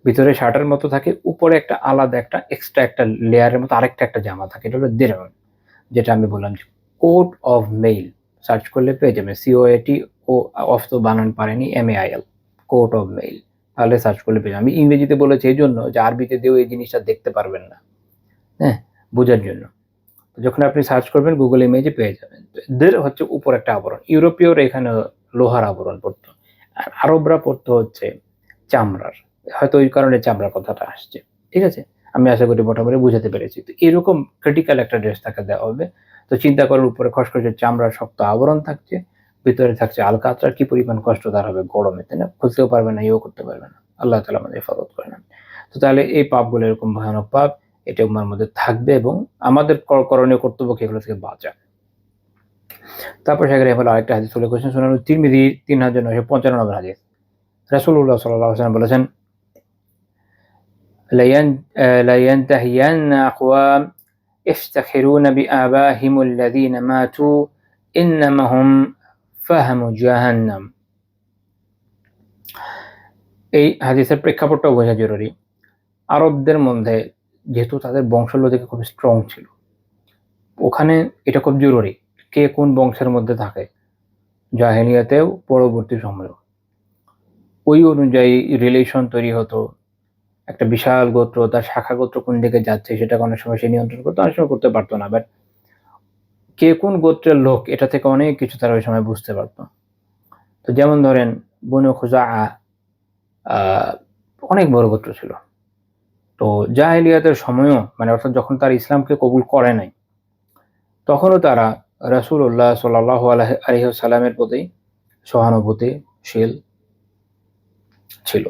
ভিতরে শার্টের মতো থাকে, উপরে একটা আলাদা একটা এক্সট্রা একটা লেয়ারের মতো আরেকটা একটা জামা থাকে, এটা হলো দিরআ। যেটা আমি বললাম যে কোট অফ মেইল, সার্চ করলে পেয়ে যাবেন। সিওএটি ও অফ তো বানান পারেনি, এমএআইএল, কোট অফ মেইল। তাহলে সার্চ করলে পেয়ে যাবেন। আমি ইংরেজিতে বলেছি এই জন্য যে আরবিতে দিয়েও এই জিনিসটা দেখতে পারবেন না, হ্যাঁ, বোঝার জন্য। যখন আপনি সার্চ করবেন গুগল ইমেজে পেয়ে যাবেন। দের হচ্ছে উপর একটা আবরণ, ইউরোপীয়রা এখানে লোহার আবরণ পড়তো, আর আরবরা পড়তো হচ্ছে চামড়ার। হয়তো ওই কারণে চামড়ার কথাটা আসছে, ঠিক আছে? আমি আশা করি মোটামুটি বুঝাতে পেরেছি। তো এরকম ক্রিটিক্যাল একটা ড্রেস তাকে দেওয়া হবে। তো চিন্তা করার উপরে খসখসে চামড়ার শক্ত আবরণ থাকছে, ভিতরে থাকছে আল কাতরা। কি পরিমাণ কষ্ট তার হবে গরমে, তাই না? খুলতেও পারবে না, ইয়েও করতে পারবে না। আল্লাহ তাআলা আমাদের হেফাজত করে নেন। তো তাহলে এই পাপগুলো এরকম ভয়ানক পাপ, এটা উম্মার মধ্যে থাকবে এবং আমাদের করণীয় কর্তব্য কি এগুলো থেকে বাঁচা। তারপর সেখানে হলো আরেকটা হাদিস উল্লেখ করেছেন সুনান তিরমিজি ৩৯৫৫ নম্বর হাদিস। রাসূলুল্লাহ সাল্লাল্লাহু আলাইহি ওয়াসাল্লাম বলেছেন, لا ينتهين أقوام يفتخرون بآبائهم الذين ماتوا إنما هم فهم جهنم। এই হাদিসের প্রেক্ষাপটটাও বোঝা জরুরি। আরবদের মধ্যে যেহেতু তাদের বংশাবলী খুব স্ট্রং ছিল, ওখানে এটা খুব জরুরি কে কোন বংশের মধ্যে থাকে, জাহেলিয়াতেও পরবর্তী সময়েও। ওই অনুযায়ী রিলেশন তৈরি হতো। একটা বিশাল গোত্র, তার শাখা গোত্র কোন দিকে যাচ্ছে সেটাকে অনেক সময় সে নিয়ন্ত্রণ করতো, অনেক সময় করতে পারতো না। বাট কে কোন গোত্রের লোক এটা থেকে অনেক কিছু তারা ওই সময় বুঝতে পারতো। তো যেমন ধরেন বনু খুজাআ অনেক বড় গোত্র ছিল। তো জাহেলিয়াতের সময়ও, মানে অর্থাৎ যখন তারা ইসলামকে কবুল করে নাই, তখনও তারা রাসূলুল্লাহ সাল্লাল্লাহু আলাইহি ওয়াসাল্লামের প্রতি সহানুভূতিশীল ছিল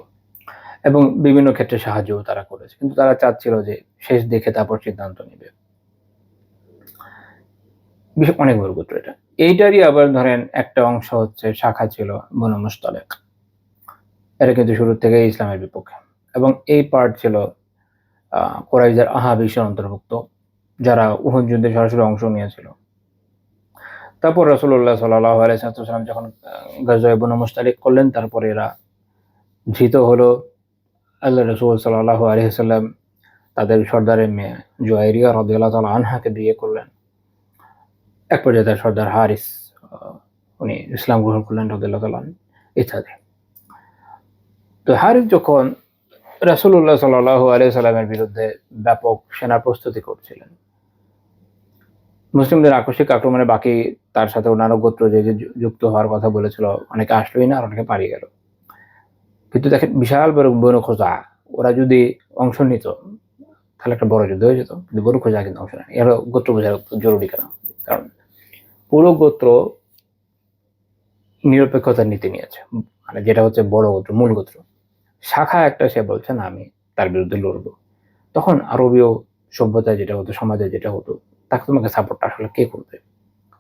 এবং বিভিন্ন ক্ষেত্রে সাহায্যও তারা করেছে। কিন্তু তারা চাচ্ছিল যে শেষ দেখে তারপর সিদ্ধান্ত নেবে। অনেক বড় গোত্র এটা। এইটারই আবার ধরেন একটা অংশ হচ্ছে শাখা ছিল বনু মুশতালিক। এরা কিন্তু শুরু থেকেই ইসলামের বিপক্ষে এবং এই পার্ট ছিল কুরাইশের আহাবিশের অন্তর্ভুক্ত, যারা উহুদ যুদ্ধে সরাসরি অংশ নিয়েছিল। তারপর রাসূলুল্লাহ সাল্লাল্লাহু আলাইহি ওয়াসাল্লাম যখন গাজওয়ে বনু মুশতালিক করলেন, তারপরে এরা ধৃত হলো। আল্লাহ রাসূল সাল্লাল্লাহু আলাইহি ওয়াসাল্লাম তাদের সর্দারের মেয়ে জুয়াইরিয়া রাদিয়াল্লাহু তাআলা আনহাকে বিয়ে করলেন। এক পর্যায়ে তার সর্দার হারিস উনি ইসলাম গ্রহণ করলেন রাদিয়াল্লাহু তাআলা ইত্যাদি। তো হারিস যখন রাসূলুল্লাহ সাল্লাল্লাহু আলাইহি ওয়াসাল্লামের বিরুদ্ধে ব্যাপক সেনা প্রস্তুতি করছিলেন, মুসলিমদের আকস্মিক আক্রমণে বাকি তার সাথে অন্যান্য গোত্র যে যুক্ত হওয়ার কথা বলেছিল, অনেকে আসলোই না আর অনেকে পালিয়ে গেল। কিন্তু দেখেন বিশাল বনু খুজাআ, ওরা যদি অংশ নিত তাহলে একটা বড় যুদ্ধ হয়ে যেত। কিন্তু বনু খুজাআ কিন্তু অংশ নেয়নি। এর গোত্র বোঝা জরুরি কেন? কারণ পুরো গোত্র নিরপেক্ষতার নীতি নিয়েছে, মানে যেটা হচ্ছে বড় গোত্র, মূল গোত্র। শাখা একটা সে বলছে না আমি তার বিরুদ্ধে লড়বো। তখন আরবীয় সভ্যতায় যেটা হতো, সমাজে যেটা হতো, তাকে তোমাকে সাপোর্টটা আসলে কে করবে?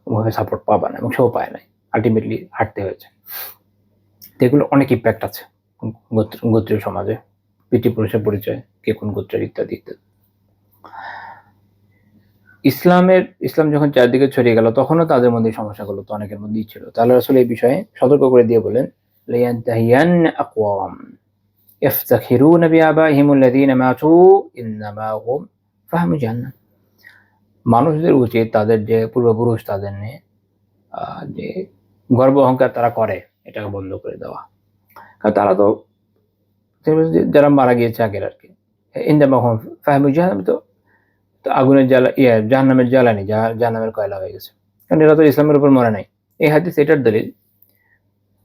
ওভাবে সাপোর্ট পাবা না এবং সেও পায় নাই। আলটিমেটলি হারতে হয়েছে। তো এগুলো অনেক ইম্প্যাক্ট আছে গোত্রীয় সমাজে, পিতৃপুরুষের পরিচয়, কে কোন গোত্রের ইত্যাদি ইত্যাদি। ইসলাম যখন চারদিকে ছড়িয়ে গেল, তখনও তাদের মধ্যে সমস্যাগুলো তো অনেকের মধ্যেই ছিল। তাহলে আসলে এই বিষয়ে সতর্ক করে দিয়ে বলেন, লায়ানতাহিয়ান্না আকওয়াম ইফতাখিরুনা বিআবাইহিম আল্লাযীনা মাতু ইন্নামা হুম ফাহমু জাহান্নাম। মানুষদের উচিত তাদের যে পূর্বপুরুষ তাদের নিয়ে যে গর্ব অহংকার তারা করে, এটাকে বন্ধ করে দেওয়া। কারণ তারা তো যারা মারা গিয়েছে আগের আর কি, ইন্নামা হুম ফাহমু জাহান্নাম, তো আগুনের জ্বালা জাহান্নামের জ্বালানি, জাহান্নামের কয়লা হয়ে গেছে। কারণ এরা তো ইসলামের উপর মরে নাই। এই হাদিস এটার দলিল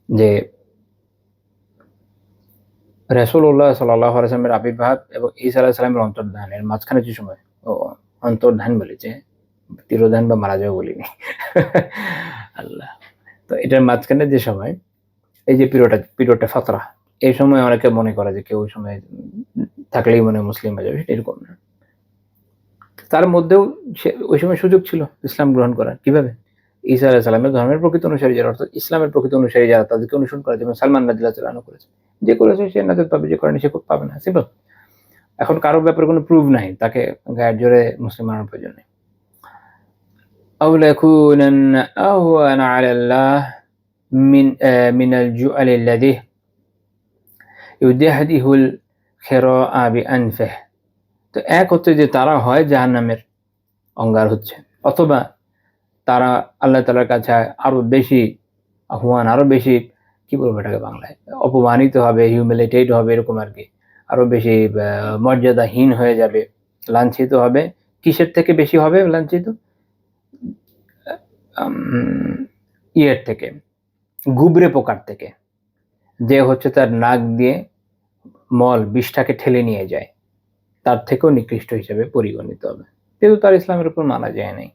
যে রাসূলুল্লাহ সাল্লাল্লাহু আলাইহি ওয়াসাল্লামের আবির্ভাব এবং ঈসা আলাইহিস সালামের অন্তর্ধানের মাঝখানে যে সময়, অন্তর্ধান বলেছে, তিরোধান বা মারা যাওয়া বলিনি। আল্লাহ। তো এটার মাঝখানে যে সময়, এই যে পিরিয়ডটা ফাতরা, এই সময় অনেকে মনে করে যে কেউ ওই সময় থাকলেই মনে হয় মুসলিম হয়ে যাবে, এরকম না। তার মধ্যেও সে ওই সময় সুযোগ ছিল ইসলাম গ্রহণ করার। কিভাবে? ঈসা আলাইহিস সালামের ধর্মের প্রকৃত অনুসারী যারা, অর্থাৎ ইসলামের প্রকৃত অনুসারী যারা, তাদেরকে অনুসরণ করে, যেমন সালমান রাদিয়াল্লাহু আনহু করেছে। যে করেছে সে নাজাত পাবে, যে করেনি সে পাবে না। সিম্পল। এখন কারো ব্যাপারে কোনো প্রুফ নাই, তাকে গায়ের জোরে মুসলিম বানানোর প্রয়োজন নেই। আও লাকুনান্না আহওয়ানা আলাল্লাহ মিনাল জুআলি আল্লাযী ইউদাহদিহুল খিরাআ বিআনফিহি। তো এক হচ্ছে যে তারা হয় জাহান্নামের অঙ্গার হচ্ছে, অথবা তারা আল্লাহ তাআলার কাছে আরো বেশি আহওয়ান, আরো বেশি, কি বলবো এটাকে বাংলায়, অপমানিত হবে, হিউমিলিটেড হবে, এরকম আর কি। আরো বেশি মর্যাদাহীন হয়ে যাবে, লাঞ্ছিত হবে। কিসের থেকে বেশি হবে লাঞ্ছিত? ইয়ের থেকে, গুবরে পোকার থেকে, যে হচ্ছে তার নাক দিয়ে মল বিষটাকে ঠেলে নিয়ে যায়, তার থেকেও নিকৃষ্ট হিসেবে পরিগণিত হবে, কিন্তু তার ইসলামের উপর মানা যায় নাই।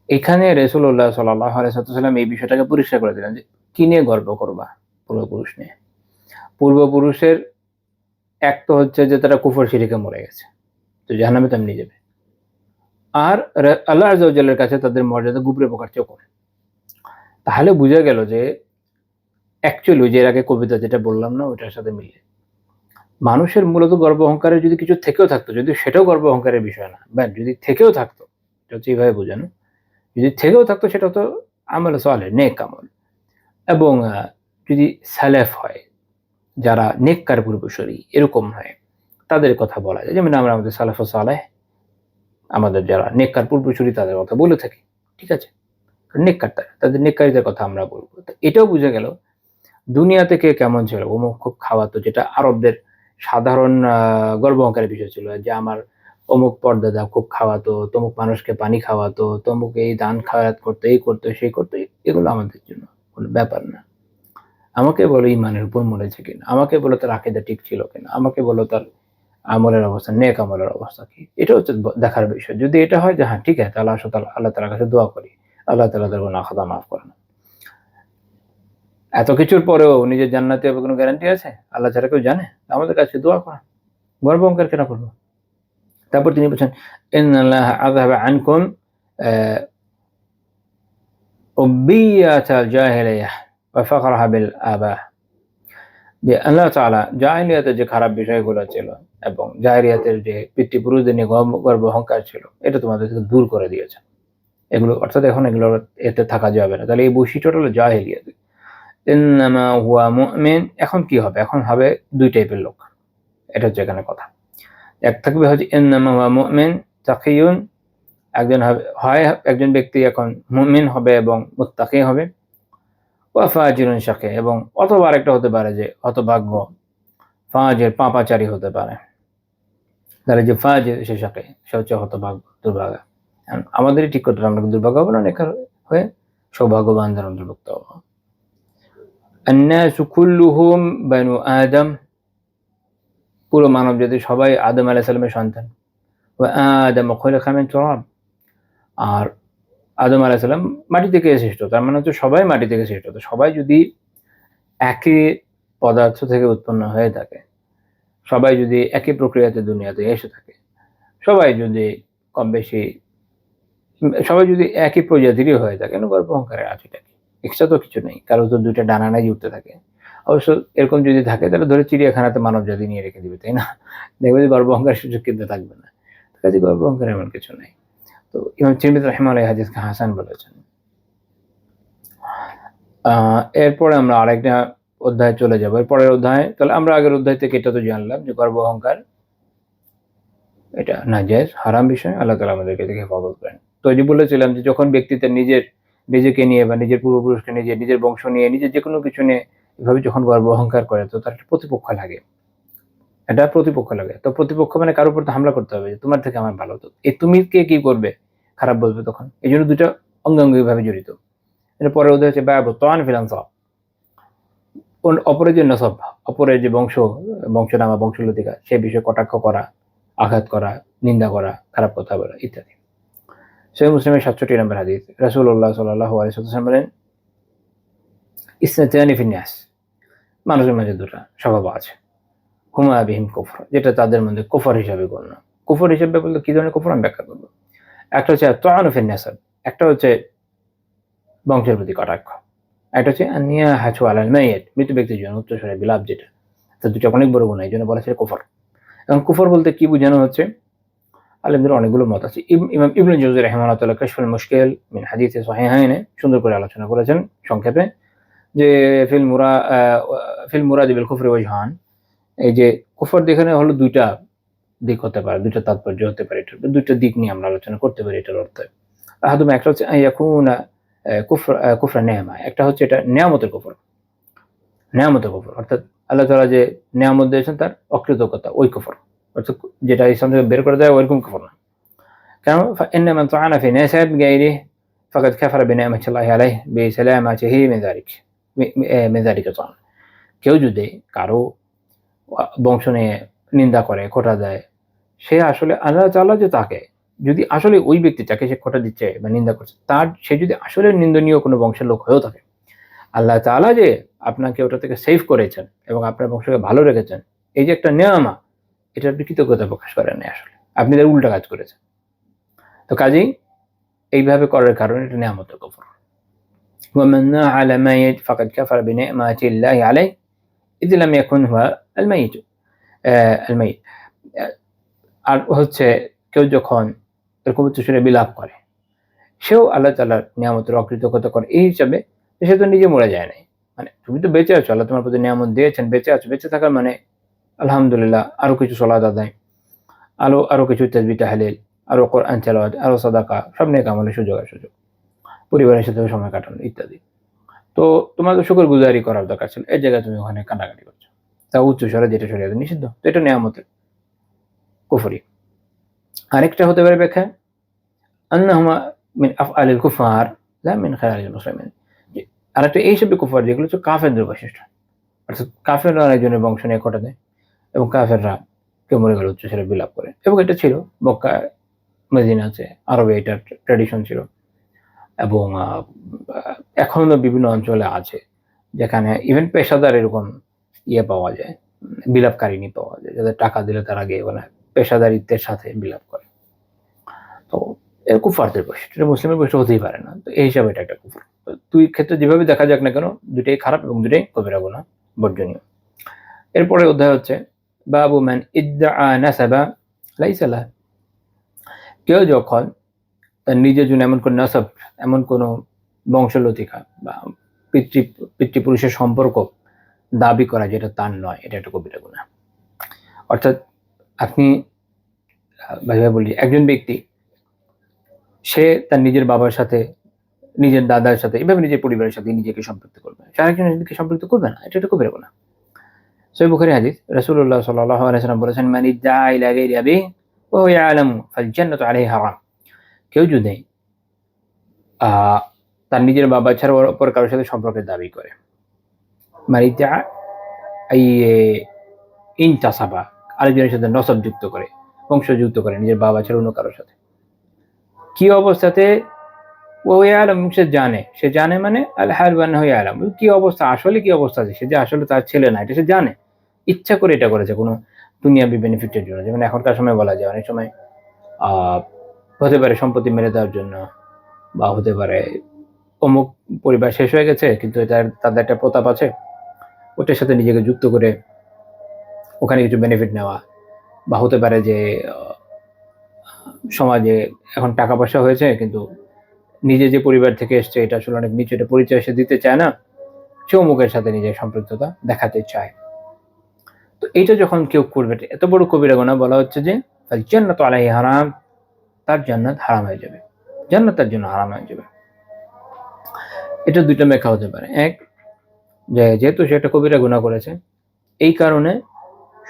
এখানে রাসূলুল্লাহ সাল্লাল্লাহু আলাইহি ওয়াসাল্লাম এই বিষয়টাকে পরিষ্কার করে দিলেন যে কি নিয়ে গর্ব করবা পূর্বপুরুষ নিয়ে। পূর্বপুরুষের এক তো হচ্ছে যে তারা কুফর শিরকে মরে গেছে, তো জাহান্নামে তেমনি যাবে। আর আল্লাহ আযজা ওয়া জাল্লার কাছে তাদের মর্যাদা গুবরে পোকার চেয়েও কম। তাহলে বুঝা গেল যে অ্যাকচুয়ালি যে এর আগে কবিতা যেটা বললাম না, ওটার সাথে মিলে মানুষের মূলত গর্ব অহংকারের যদি কিছু থেকেও থাকতো, যদি সেটাও গর্ব অহংকারের বিষয় না, বা যদি থেকেও থাকতো, এটা হচ্ছে এইভাবে বোঝানো, যদি থেকেও থাকতো সেটা হতো আমল সালেহ, নেক আমল। এবং যদি সালেফ হয়, যারা নেককার পূর্বসূরি এরকম হয়, তাদের কথা বলা যায়। যেমন আমরা আমাদের সালাফুস সালেহ, আমাদের যারা নেককার পূর্বসূরি, তাদের কথা বলে থাকি, ঠিক আছে? নেককার, তাদের নেককারীদের কথা আমরা বলবো। তো এটাও বুঝা গেল দুনিয়া থেকে কেমন ছিল, অমুক খুব খাওয়াতো, যেটা আরবদের সাধারণ গর্ব অহংকারের বিষয় ছিল, যে আমার অমুক পর্দাদা খুব খাওয়াতো, তমুক মানুষকে পানি খাওয়াতো, তমুক এই দান খায়রাত করতো, এই করতো, সেই করতো। এগুলো আমাদের জন্য কোনো ব্যাপার না। আমাকে বলো ইমানের উপর মরেছে কিনা, আমাকে বলো তার আকীদা ঠিক ছিল কিনা, আমাকে বলো তার আমলের অবস্থা, নেক আমলের অবস্থা কি, এটা হচ্ছে দেখার বিষয়। যদি এটা হয় যে হ্যাঁ ঠিক আছে, তাহলে আসো, তাহলে আল্লাহ তাআলার কাছে দোয়া করি, আল্লাহ তাআলা তার গুনাহ খাতা মাফ করেন। এত কিছুর পরেও নিজের জান্নাতে হবে কোনো গ্যারান্টি আছে? আল্লাহ ছাড়া কেউ জানে? আমাদের কাছে দোয়া করা। গর্ব অহংকার কেন করবো? তারপর তিনি বলছেন, ইন্নাল্লাহা আযহাবা আনকুম উব্বিয়াতাল জাহিলিয়াহ ওয়া ফাখরাহা বিল আবা। যে আল্লাহ তাআলা জাহিলিয়াতের যে খারাপ বিষয়গুলো ছিল এবং জাহিলিয়াতের যে পিতৃপুরুষদের নিয়ে গর্ব অহংকার ছিল, এটা তোমাদের থেকে দূর করে দিয়েছেন। এগুলো অর্থাৎ এখন এগুলো এতে থাকা যাবে না। তাহলে এই বৈশিষ্ট্যটা হলো জাহিলিয়াত। ইন্নামা হুয়া মুমিন, এখন কি হবে? এখন হবে দুই টাইপের লোক। এটা হচ্ছে এখানে কথা। এক থাকবে হচ্ছে ইন্নামা হুয়া মুমিন তাকিয়ুন, একজন হবে, হয় একজন ব্যক্তি এখন মুমিন হবে এবং মুত্তাকি হবে, ওয়া ফাজিরুন শাকি, এবং অথবা আরেকটা হতে পারে যে হতভাগ্য, ফাজির, পাপাচারী হতে পারে। তাহলে যে ফাজির সে শাকি, সে হচ্ছে হতভাগ্য, দুর্ভাগা। আমাদেরই ঠিক করতে হবে, আমরা দুর্ভাগ্য হবো না, নেককার হয়ে সৌভাগ্যবানদের অন্তর্ভুক্ত হবো। আন্নাসু কুল্লুহুম বানু আদম, পুরো মানব জাতি সবাই আদম আলাইহিস সালামের সন্তান। ওয়া আদম খুলিকা মিন তুরাব, আর আদম আলাইহিস সালাম মাটি থেকে সৃষ্ট। তার মানে হচ্ছে সবাই মাটি থেকে সৃষ্ট। তো সবাই যদি একই পদার্থ থেকে উৎপন্ন হয়ে থাকে, সবাই যদি একই প্রক্রিয়াতে দুনিয়াতে এসে থাকে, সবাই যদি কম বেশি, সবাই যদি একই প্রজাতিরই হয়ে থাকে, গর্ব অহংকারের আছেটা কি? এক্সট্রা তো কিছু নেই, কারো তো দুইটা ডানা নাই উঠতে থাকে। অবশ্য এরকম যদি থাকে তাহলে ধরে চিড়িয়াখানাতে মানব জাতি নিয়ে রেখে দিবে, তাই না? দেখবে যে গর্ব অহংকারের সুযোগ কিন্তু থাকবে না। কাজে গর্ব অহংকার এমন কিছু নাই। তো ইমাম তিরমিজি রাহিমাহুল্লাহ এই হাদিসকে হাসান বলেছেন। এরপরে আমরা আরেকটা অধ্যায়ে চলে যাব। এর পরের অধ্যায়, তাহলে আমরা আগের অধ্যায় থেকে এটা তো জানলাম যে গর্ব অহংকার এটা নাজায়েজ, হারাম বিষয়, আল্লাহ তাআলা আমাদেরকে থেকে হেফাজত করেন। তো এই যে বলেছিলাম যে যখন ব্যক্তি তার নিজেকে নিয়ে বা নিজের পূর্বপুরুষকে নিয়ে, নিজের বংশ নিয়ে, নিজের যেকোনো কিছু নিয়ে এভাবে যখন গর্ব অহংকার করে, তো তার একটা প্রতিপক্ষ লাগে। এটা প্রতিপক্ষ লাগে। তো প্রতিপক্ষ মানে কারো উপর তো হামলা করতে হবে যে তোমার থেকে আমার ভালো। তো এই তুমি কে কি করবে? খারাপ বলবে তখন। এজন্য দুইটা অঙ্গাঙ্গিভাবে জড়িত। এর পরের অধ্যায় হচ্ছে বায়াবু তাআন ফিল আনসাব। অপরের যে নসব, অপরের যে বংশনামা, বংশলতিকা, সে বিষয়ে কটাক্ষ করা, আঘাত করা, নিন্দা করা, খারাপ কথা বলা ইত্যাদি। সহিহ মুসলিমের ৬৭ নম্বর হাদিস, রাসূলুল্লাহ সাল্লাল্লাহু আলাইহি ওয়াসাল্লাম বলেন, ইসনাতানি ফিন নাস, মানুষের মাঝে দুটা স্বভাব আছে, হুমা বিহিম কুফর, যেটা তাদের মধ্যে কুফর হিসাবে গণ্য। কুফর হিসেবে বলতে কি ধরনের কুফর আমি ব্যাখ্যা করবো। একটা হচ্ছে তাআনু ফিন নাসাব, একটা হচ্ছে বংশের প্রতি কটাক্ষ, একটা হচ্ছে আনিয়াহাতু আলাল মাইয়িত, মৃত ব্যক্তির জন্য উচ্চস্বরে বিলাপ, যেটা তো দুটো অনেক বড় গুনাহ, এই জন্য বলা হচ্ছে কুফর। এবং কুফর বলতে কি বোঝানো হচ্ছে, আলেমদের অনেকগুলো মত আছে। ইমাম ইবনে জাওজি রাহিমাহুল্লাহ তাআলা কাশফুল মুশকিল মিন হাদিসে সহিহাইনে সুন্দর করে আলোচনা করেছেন সংক্ষেপে, যে ফিল মুরাদ বিল কুফরি ওয়াজহান, এই যে কুফর এখানে হলো দুইটা দিক হতে পারে, দুইটা তাৎপর্য হতে পারে, এটার দুইটা দিক নিয়ে আমরা আলোচনা করতে পারি এটার অর্থে। আহাদুমা, একটা হচ্ছে ইয়াকুনা কুফরা নেয়ামা, একটা হচ্ছে এটা নেয়ামতের কুফর, নেয়ামতের কুফর অর্থাৎ আল্লাহ তাআলা যে নেয়ামত দিয়েছেন তার অকৃতজ্ঞতা, ওই কুফর, অর্থাৎ যেটা ইসলাম থেকে বের করে দেয় ওইরকম কুফর না। কেন? ফাইন্না মান তাআনা ফি নাসাব গায়রিহি ফাকাদ কাফারা বিনিআমাতিল্লাহি আলাইহি বিসালামাতিহি মিন যালিকা তাআন। কেউ যদি কারো বংশ নিয়ে নিন্দা করে, খোঁটা দেয়, সে আসলে আল্লাহ তাআলা যে তাকে, যদি আসলে ওই ব্যক্তিটাকে সে খোঁটা দিচ্ছে বা নিন্দা করছে, তার সে যদি আসলে নিন্দনীয় কোনো বংশের লোক হয়েও থাকে, আল্লাহ তাআলা যে আপনাকে ওটা থেকে সেভ করেছেন এবং আপনার বংশকে ভালো রেখেছেন, এই যে একটা নেয়ামা, এটার আপনি কৃতজ্ঞতা প্রকাশ করেন নাই, আসলে আপনি তার উল্টা কাজ করেছেন। তো কাজেই এইভাবে করার কারণে এটা নেয়ামতের কুফর। ওয়ামান নাআলা মাইয়িত ফাকাদ কাফারা বিনিআমাতিল্লাহি আলাইহি ইয লাম ইয়াকুন হুয়া আল মাইয়িত। আল মাইয়িত, আর হচ্ছে কেউ যখন এরকম উচ্চস্বরে বিলাপ করে, সেও আল্লাহ তাআলার নিয়ামতের অকৃতজ্ঞতা করে এই হিসাবে, সে তো নিজে মরে যায় নাই। মানে তুমি তো বেঁচে আছো, আল্লাহ তোমার প্রতি নিয়ামত দিয়েছেন, বেঁচে আছো, বেঁচে থাকার মানে আলহামদুলিল্লাহ, আরো কিছু সালাত আদায়, আরো কিছু তাসবিহ তাহলিল, আরো কোরআন তেলাওয়াত, আরো সাদাকা, সব নেক আমলের সুযোগ, পরিবারের সাথে সময় কাটানো ইত্যাদি। তো তোমার তো শুকরগুজারি করার দরকার ছিল, এই জায়গায় তুমি ওখানে কান্নাকাটি করছো, তা উচ্চস্বরে, যেটা শরীয়তে নিষিদ্ধ, তো এটা নিয়ামতের কুফরি। আরেকটা হতে পারে ব্যাখ্যা, আন্নাহুমা মিন আফআলিল কুফার লা মিন খায়ালিল মুসলিমিন, আরেকটা এইসব কুফর যেগুলো হচ্ছে কাফেরদের বৈশিষ্ট্য, অর্থাৎ কাফেররা একজনের বংশ নিয়ে খোঁটা দেয় এবং কাফেররা কেউ মরে গেলে উচ্চস্বরে বিলাপ করে, এবং এটা ছিল মক্কা মদিনাতে, আরবে এটার ট্র্যাডিশন ছিল, এবং এখনো বিভিন্ন অঞ্চলে আছে যেখানে ইভেন পেশাদার এরকম পাওয়া যায়, বিলাপকারিনী পাওয়া যায়, যাদের টাকা দিলে তারা গিয়ে মানে পেশাদারিত্বের সাথে বিলাপ করে। তো এর কুফারদের বৈশিষ্ট্য, এটা মুসলিমের বৈশিষ্ট্য হতেই পারে না। তো এই হিসাবে এটা একটা কুফর। তো দুই ক্ষেত্রে যেভাবে দেখা যাক না কেন, দুটাই খারাপ এবং দুটাই কবিরা গুনাহ, বর্জনীয়। এরপরে অধ্যায় হচ্ছে বাবু মান ইদ্দাআ নাসাবা লাইসা লাহু। কেউ যখন তার নিজের জন্য এমন কোন নাসাব, এমন কোনো বংশলতিকা বা পিতৃপুরুষের সম্পর্ক দাবি করা যেটা তার নয়, এটা একটা কবিরা গুনাহ। অর্থাৎ আপনি ভাইবা বলি, একজন ব্যক্তি সে তার নিজের বাবার সাথে, নিজের দাদার সাথে, এভাবে নিজের পরিবারের সাথে নিজেকে সম্পৃক্ত করবে, সে আরেকজনকে সম্পৃক্ত করবে না, এটা একটা কবিরা গুনাহ। সহিহ বুখারী হাদিস, রাসূলুল্লাহ সাল্লাল্লাহু আলাইহি ওয়াসাল্লাম বলেছেন, মান ইদ্দাআ ইলা গায়রি আবিহি ওয়া হুয়া ইয়ালামু ফাল জান্নাতু আলাইহি হারাম। কেউ যদি তার নিজের বাবা ছাড়া অপর কারোর সাথে সম্পর্কের দাবি করে, মান ইদ্দাআ আই ইনতাসাবা, আরেকজনের সাথে নসব যুক্ত করে, বংশ যুক্ত করে নিজের বাবা ছাড়া অন্য কারোর সাথে, কি অবস্থাতে? ও ইয়ালাম, সে জানে মানে আল হাল বান্নাহু ইয়ালাম, কি অবস্থা, আসলে কি অবস্থা আছে, সে যে আসলে তার ছেলে না, এটা সে জানে, ইচ্ছা করে এটা করেছে কোনো দুনিয়াবি বেনিফিটের জন্য। যেমন এখনকার সময় বলা যায়, অনেক সময় হতে পারে সম্পত্তি মেরে দেওয়ার জন্য, বা হতে পারে অমুক পরিবার শেষ হয়ে গেছে কিন্তু তাদের একটা প্রতাপ আছে, ওটার সাথে নিজেকে যুক্ত করে ওখানে কিছু বেনিফিট নেওয়া, বা হতে পারে যে সমাজে এখন টাকা পয়সা হয়েছে কিন্তু নিজে যে পরিবার থেকে এসছে এটা আসলে অনেক নিচু, এটা পরিচয় সে দিতে চায় না, সে অমুকের সাথে নিজের সম্পৃক্ততা দেখাতে চায়। তো এইটা যখন কেউ করবে, এত বড় কবিরা গুনাহ, বলা হচ্ছে যে জান্নাতু আলাইহি হারাম, তার জান্নাত হারাম হয়ে যাবে, জান্নাত তার জন্য হারাম হয়ে যাবে। এটা দুইটা ব্যাখ্যা হতে পারে। এক, যে যেহেতু সে একটা কবিরা গুনাহ করেছে, এই কারণে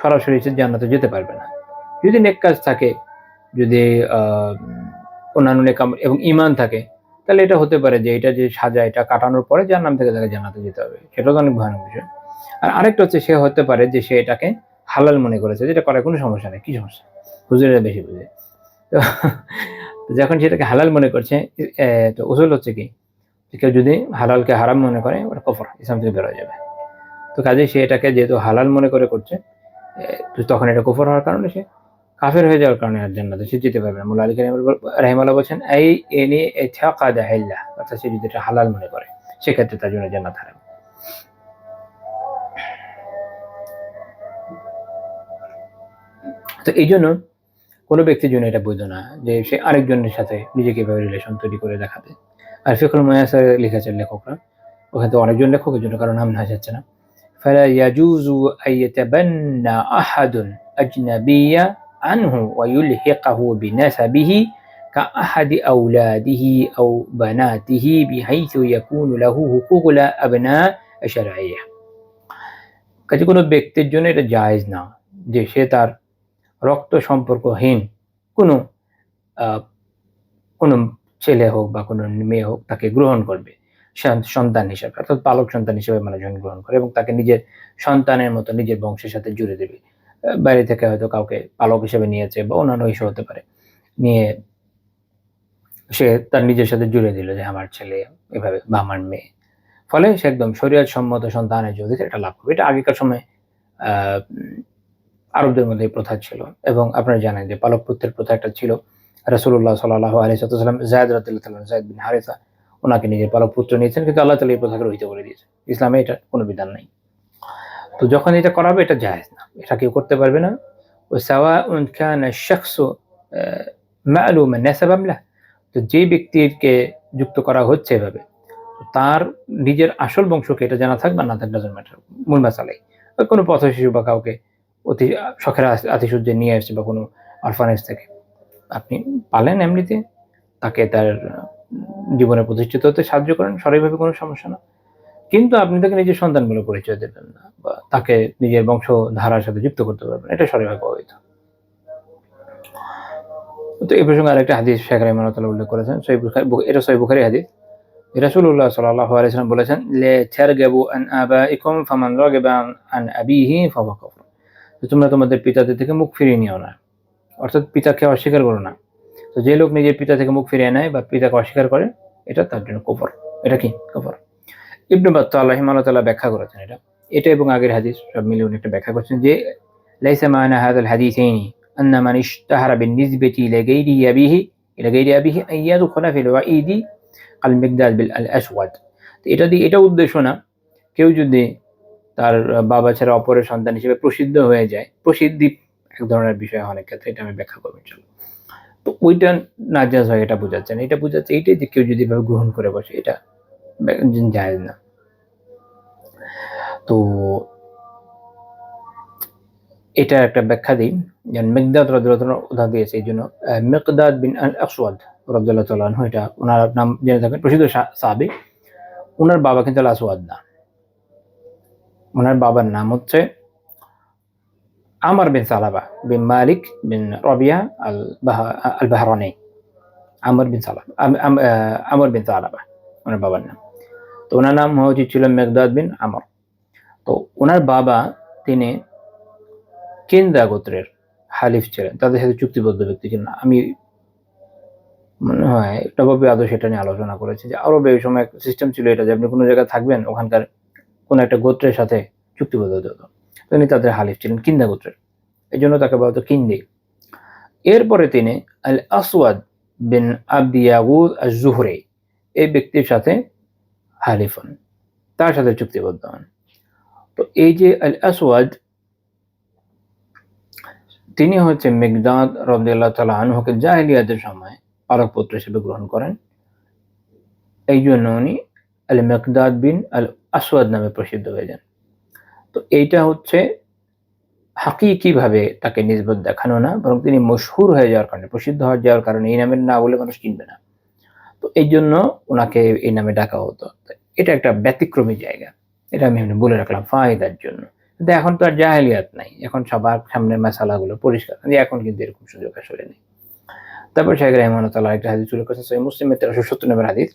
সরাসরি সে জান্নাতে যেতে পারবে না। যদি নেক কাজ থাকে, যদি অন্যান্য নেক আমল এবং ঈমান থাকে, তাহলে এটা হতে পারে যে এটা যে সাজা, এটা কাটানোর পরে জাহান্নাম থেকে তাকে জান্নাতে যেতে হবে, সেটা তো অনেক ভয়ানক বিষয়। আর আরেকটা হচ্ছে, সে হতে পারে যে সে এটাকে হালাল মনে করেছে, যেটা করার কোনো সমস্যা নেই, কি সমস্যা, হুজুরেরা বেশি বুঝে। তো যখন সেটাকে হালাল মনে করছে, তো উসুল হচ্ছে কি, কেউ যদি হালালকে হারাম মনে করে, ওটা কুফর, ইসলাম থেকে বের হয়ে যাবে। তো কাজে সে এটাকে যেহেতু হালাল মনে করে করছে, তো তখন এটা কুফর হওয়ার কারণে সে কাফের হয়ে যাওয়ার কারণে আর জান্নাতে সে যেতে পারবে না। মুল্লা আলী রাহিমাহুল্লাহ বলছেন এই এনি ইতাকাদা হিল্লাহ, অর্থাৎ সে যদি এটা হালাল মনে করে সেক্ষেত্রে তার জন্য জান্নাত হারাম। তো এই জন্য কোনো ব্যক্তির জন্য এটা বৈধ না যে সে আরেকজনের সাথে নিজেকে এভাবে রিলেশন তৈরি করে দেখাবে। আর ফিকহুল মুয়াসারে লিখেছেন লেখকরা, ওখানে তো অনেকজন লেখকের জন্য কারো নাম নেওয়া যাচ্ছে না। ফালা ইয়াজুজু আন ইয়াতাবান্না আহাদুন আজনাবিয়্যা আনহু ওয়া ইউলহিকাহু বিনাসাবিহি কাআহাদি আওলাদিহি আও বানাতিহি বিহাইথু ইয়াকুনু লাহু হুকুকুল আবনা শারঈয়্যা। কাজে কোনো ব্যক্তির জন্য এটা জায়েজ না যে সে তার রক্ত সম্পর্কহীন কোনো কোনো ছেলে হোক বা কোনো মেয়ে হোক তাকে গ্রহণ করবে সন্তান হিসেবে, অর্থাৎ পালক সন্তান হিসেবে মানুষজন গ্রহণ করে এবং তাকে নিজের সন্তানের মতো নিজের বংশের সাথে জুড়ে দেবে। বাইরে থেকে হয়তো কাউকে পালক হিসেবে নিয়েছে বা অন্যান্য ইস্যু হতে পারে, নিয়ে সে তার নিজের সাথে জুড়ে দিল যে আমার ছেলে এভাবে বা আমার মেয়ে, ফলে সে একদম শরীয়ত সম্মত সন্তানের যদি এটা লাভ করবে। এটা আগেকার সময় আরবদের মধ্যে প্রথা ছিল এবং আপনারা জানেন যে পালক পুত্রের প্রথা একটা ছিল। রাসূলুল্লাহ সাল্লাল্লাহু আলাইহি ওয়াসাল্লাম যায়েদ রাদিয়াল্লাহু তাআলা যায়েদ বিন হারিসা ওনাকে নিজের পালক পুত্র নিয়েছেন, কিন্তু আল্লাহ তাআলা এই প্রথাকে রহিত করে দিয়েছেন। ইসলামে এটা কোনো বিধান নাই। তো যখন এটা করা হবে এটা জায়েজ না, এটা কেউ করতে পারবে না। ওয়াসাওয়াউন কানা আশ-শাখসু মা'লুমান নাসাবাম লাহ, তো যে ব্যক্তিকে যুক্ত করা হচ্ছে এভাবে তার নিজের আসল বংশকে এটা জানা থাক বা না থাক ডাজন্ট ম্যাটার, মূল মাসালাই। কোনো পথ শিশু বা কাউকে অতি শখের আতিশয্যে নিয়ে আসছে বা কোনো অরফানেজ থেকে আপনি পালেন এমনিতে, তাকে তার জীবনে প্রতিষ্ঠিত হতে সাহায্য করেন, সরাসরিভাবে কোনো সমস্যা না, কিন্তু আপনি তাকে নিজের সন্তান বলে পরিচয় দেবেন না বা তাকে নিজের বংশধারার সাথে যুক্ত করতে পারবেন, এটা সরাসরিভাবে অবৈধ। তো এই প্রসঙ্গে আরেকটা হাদিস শেখ রাহিমাহুল্লাহ উল্লেখ করেছেন, এটা সহিহ বুখারী হাদিস। রাসূলুল্লাহ সাল্লাল্লাহু আলাইহি ওয়াসাল্লাম বলেছেন, লা তারগাবু আন আবাইকুম ফামান রাগিবা আন আবিহি ফাহুয়া কাফির, তোমরা তোমাদের পিতাদের থেকে মুখ ফিরিয়ে নিও না, অর্থাৎ পিতাকে অস্বীকার করো না। তো যে লোক নিজের পিতা থেকে মুখ ফিরিয়ে নেয় বা পিতাকে অস্বীকার করে এটা তার জন্য কুফর। এটা কি কুফর? ইবনে বাত্তাহ রাহিমাহুল্লাহ ব্যাখ্যা করেছেন এটা এবং আগের হাদিস সব মিলিয়ে উনি একটা ব্যাখ্যা করছেন যে লাইসা মা'না হাযাল হাদিসাইনি আন্না মান ইশতাহারা বিন-নিসবাতি ইলা গায়রি আবিহি আন ইয়াদখুলা ফিল ওয়াঈদি আল মিকদাদ বিল আল আসওয়াদ। তো এটা দিয়ে এটা উদ্দেশ্য না কেউ যদি তার বাবা ছাড়া অপরের সন্তান হিসেবে প্রসিদ্ধ হয়ে যায়, প্রসিদ্ধি এক ধরনের বিষয় অনেক ক্ষেত্রে, এটা আমি ব্যাখ্যা করব ইনশাআল্লাহ। তো ওইটা নাজায়েজ হয় এটা বোঝাচ্ছে না, এটা বোঝাচ্ছে এইটাই যে কেউ যদি এভাবে গ্রহণ করে বসে এটা জায়েজ না। তো এটা একটা ব্যাখ্যা দিই, যেমন মিকদাদ রাদিয়াল্লাহু আনহু উদাহরণ দিয়েছে, এই জন্য মিকদাদ বিন আল আসওয়াদ রাদিয়াল্লাহু তাআলা আনহু, এটা ওনার নাম জেনে থাকবেন, প্রসিদ্ধ সাহাবী। ওনার বাবা কিন্তু আল আসওয়াদ না, ওনার বাবার নাম হচ্ছে আমর বিন সালাবা বিন মালিক বিন রবিয়া আল বাহরানি। আমর বিন সালাবা ওনার বাবার নাম। তো ওনার নাম হওয়া উচিত ছিল মিকদাদ বিন আমর। তো ওনার বাবা তিনি কিন্দা গোত্রের হালিফ ছিলেন, তাদের সাথে চুক্তিবদ্ধ ব্যক্তি ছিলেন। আমি মনে হয় নববী আদর্শ এটা নিয়ে আলোচনা করেছি যে আরবে ওই সময় একটা সিস্টেম ছিল এটা যে আপনি কোনো জায়গায় থাকবেন ওখানকার কোনো একটা গোত্রের সাথে চুক্তিবদ্ধ হতে হতো। তিনি তাদের হালিফ ছিলেন কিন্দা গোত্রের, এই জন্য তাকে বলা হতো কিন্দি। এরপরে তিনি আল আসওয়াদ বিন আবদি ইয়াগুদ আজ-জুহরি এই ব্যক্তির সাথে হালিফ হন, তার সাথে চুক্তিবদ্ধ হন। তো এই যে আল আসওয়াদ তিনি হচ্ছে মিকদাদ রাদিয়াল্লাহু তাআলা আনহুকে জাহেলিয়াতের সময় পালক পুত্র হিসেবে গ্রহণ করেন, এই জন্য উনি আল মিকদাদ বিন আল আসওয়াদ নামে প্রসিদ্ধ হয়ে যান। তো এইটা হচ্ছে হাকিকিভাবে তাকে নিসবত দেখানো না, বরং তিনি মশহুর হয়ে যাওয়ার কারণে, প্রসিদ্ধ হয়ে যাওয়ার কারণে এই নামের না বলে মানুষ চিনবে না, তো এই জন্য ওনাকে এই নামে ডাকা হতো। এটা একটা ব্যতিক্রমী জায়গা, এটা আমি বলে রাখলাম ফায়দার জন্য। কিন্তু এখন তো আর জাহেলিয়াত নাই, এখন সবার সামনে মাসালাগুলো পরিষ্কার, এখন কিন্তু এরকম সুযোগ আসলে নেই। তারপর শেখ রাহিমাহুল্লাহ একটা হাদিস উল্লেখ করেছেন, সহিহ মুসলিমের 1370 নম্বর হাদিস,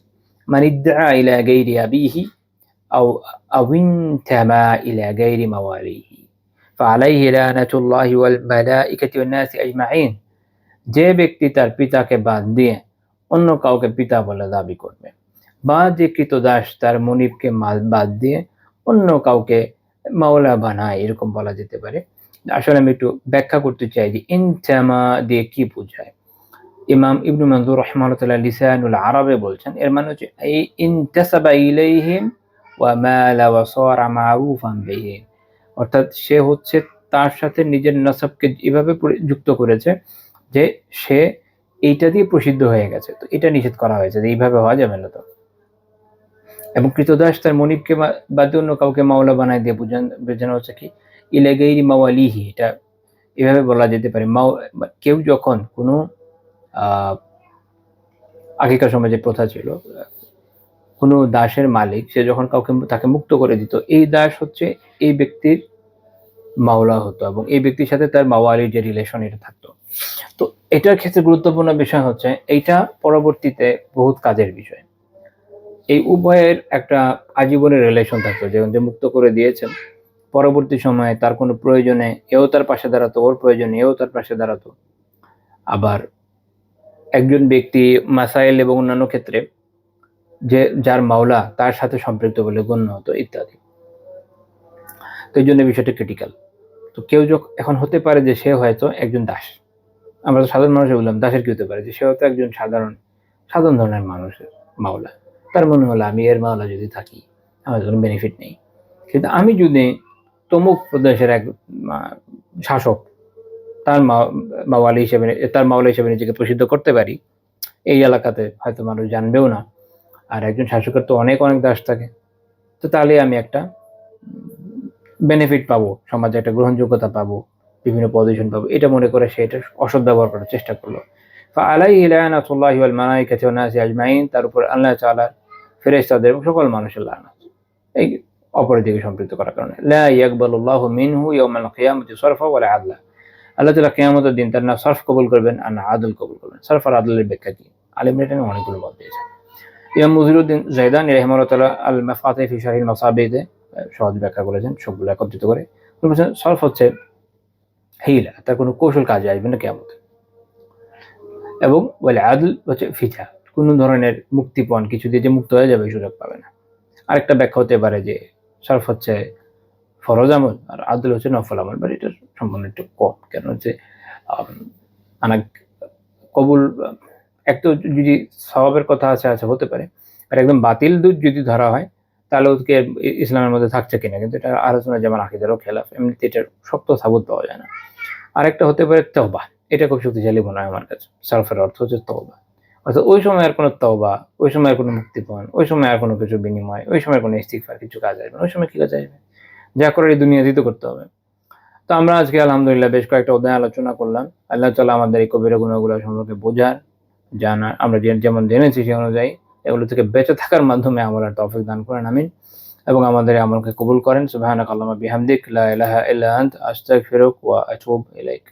মান ইদ্দাআ ইলা গায়রি আবিহি আও ইনতামা ইলা গায়রি মাওয়ালিহি ফাআলাইহি লানাতুল্লাহি ওয়াল মালাইকাতি ওয়ান নাসি আজমাইন। যে ব্যক্তি তার পিতাকে বাদ দিয়ে অন্য কাউকে পিতা বলে দাবি করবে, বা যে কৃতদাস তার মনিবকে বাদ দিয়ে অন্য কাউকে মাওলা বানায়, এরকম বলা যেতে পারে। আসলে আমি একটু ব্যাখ্যা করতে চাই যে ইনতামা দিয়ে কি বোঝায়। ইমাম ইবনু মানজুর রাহিমাহুল্লাহ তাআলা লিসানুল আরবে বলছেন, এর মানে হচ্ছে এই ইনতাসাবা ইলাইহিম ওয়া মালা ওয়া সারা মারুফান বিহিম, অর্থাৎ সে হচ্ছে তার সাথে নিজের নাসাবকে এভাবে যুক্ত করেছে যে সে এইটা দিয়ে প্রসিদ্ধ হয়ে গেছে। তো এটা নিষেধ করা হয়েছে যে এইভাবে হওয়া যাবে না তো। এবং কৃতদাস তার মনিবকে বাদ দিয়ে অন্য কাউকে মাওলা বানায় দিয়ে বোঝানো হচ্ছে কি ইলা গাইরি মাওয়ালিহি, এটা এভাবে বলা যেতে পারে। কেউ যখন কোনো আগেকার সময় যে প্রথা ছিল, কোনো দাসের মালিক সে যখন তাকে মুক্ত করে দিত, এই দাস হচ্ছে এই ব্যক্তির মাওলা হতো এবং এই ব্যক্তির সাথে তার মাওয়ালির যে রিলেশন এটা থাকতো। তো এটার ক্ষেত্রে গুরুত্বপূর্ণ বিষয় হচ্ছে এইটা পরবর্তীতে বহুত কাজের বিষয়। এই উভয়ের একটা আজীবনের রিলেশন থাকতো, যে মুক্ত করে দিয়েছেন, পরবর্তী সময়ে তার কোনো প্রয়োজনে এও তার পাশে দাঁড়াতো, ওর প্রয়োজনে এও তার পাশে দাঁড়াতো। আবার একজন ব্যক্তি মাসাইল এবং অন্যান্য ক্ষেত্রে যে যার মাওলা তার সাথে সম্পৃক্ত বলে গণ্য হতো ইত্যাদি। তো এই জন্য বিষয়টা ক্রিটিক্যাল। তো কেউ এখন হতে পারে যে সে হয়তো একজন দাস, আমরা তো সাধারণ মানুষ বললাম, দাসের কি হতে পারে যে সে হয়তো একজন সাধারণ ধরনের মানুষের মাওলা। তার মনে হলো আমি এর মাওলা যদি থাকি আমার কোনো বেনিফিট নেই, কিন্তু আমি যদি তমুক প্রদেশের এক শাসক তার মাওয়ালি হিসেবে, তার মাওলা হিসেবে নিজেকে প্রসিদ্ধ করতে পারি, এই এলাকাতে হয়তো মানুষ জানবেও না, আর একজন শাসকের তো অনেক দাস থাকে, তো তাহলে আমি একটা বেনিফিট পাবো, সমাজে একটা গ্রহণযোগ্যতা পাবো, বিভিন্ন পজিশন পাবো, এটা মনে করে সে এটা অসৎ ব্যবহার করার চেষ্টা করলো। ফাআলাইহি লানাতুল্লাহি ওয়াল মালাইকাতি ওয়ান নাসি আজমাইন, তার উপর আল্লাহ তাআলা, ফেরেশতাদের এবং সকল মানুষের লানত এই অপরের দিকে সম্পৃক্ত করার কারণে। লা ইয়াকবালুল্লাহু মিনহু ইয়াওমাল কিয়ামাতি সারফা ওয়ালা আদলা, আল্লাহ তাআলা কিয়ামতের দিন তার না সরফ কবুল করবেন আর না আদল কবুল করবেন। সরফ আর আদলের ব্যাখ্যা কি? আলেমরা এটা নিয়ে অনেকগুলো মত দিয়েছেন। ইমাম মুজিরউদ্দিন জাইদানি রাহিমাহুল্লাহ তাআলা আল মাফাতিহ ফি শারহিল মাসাবিদে সহজ ব্যাখ্যা করেছেন সবগুলো একত্রিত করে। সরফ হচ্ছে হিলা, তার কোনো কৌশল কাজে আসবে না কিয়ামতে, এবং ওয়াল আদল হচ্ছে ফিতা, কোনো ধরনের মুক্তিপণ কিছু দিয়ে যে মুক্ত হয়ে যাবে সুযোগ পাবে না। আরেকটা ব্যাখ্যা হতে পারে যে সরফ হচ্ছে ফরজ আমল আর আদল হচ্ছে নফল আমল, বাট এটা সম্পূর্ণ একটু কম। কেন হচ্ছে কবুল এক তো যদি সওয়াবের কথা আছে হতে পারে, আর একদম বাতিল দুধ যদি ধরা হয় তাহলে ওকে ইসলামের মধ্যে থাকছে কিনা, কিন্তু এটা আলোচনা যেমন আকিদারও খেলাফ, এমনিতে এটার শক্ত সাবুত পাওয়া যায় না। আরেকটা হতে পারে তওবা, এটা খুব শক্তিশালী মনে হয় আমার কাছে। সারফের অর্থ হচ্ছে তওবা, অর্থাৎ ওই সময় আর কোনো তওবা, ওই সময় আর কোনো মুক্তিপণ, ওই সময় আর কোনো কিছু বিনিময়, ওই সময় কোনো ইস্তিগফার কিছু কাজ আসবে না। ওই সময় কি কাজ আসবে? যা করার এই দুনিয়াতেই তো করতে হবে। তো আমরা আজকে আলহামদুলিল্লাহ বেশ কয়েকটা অধ্যায় আলোচনা করলাম। আল্লাহ তাআলা আমাদের এই কবিরা গুনাহগুলো সম্পর্কে বোঝার, জানার, আমরা যেমন জেনেছি সেই অনুযায়ী এগুলো থেকে বেঁচে থাকার মাধ্যমে আমলের তৌফিক দান করেন, আমিন। এবং আমাদের এই আমলকে কবুল করেন। সুবহানাকাল্লাহুম্মা বিহামদিক লা ইলাহা ইল্লা আনতা আস্তাগফিরুকা ওয়া আতুবু ইলাইক।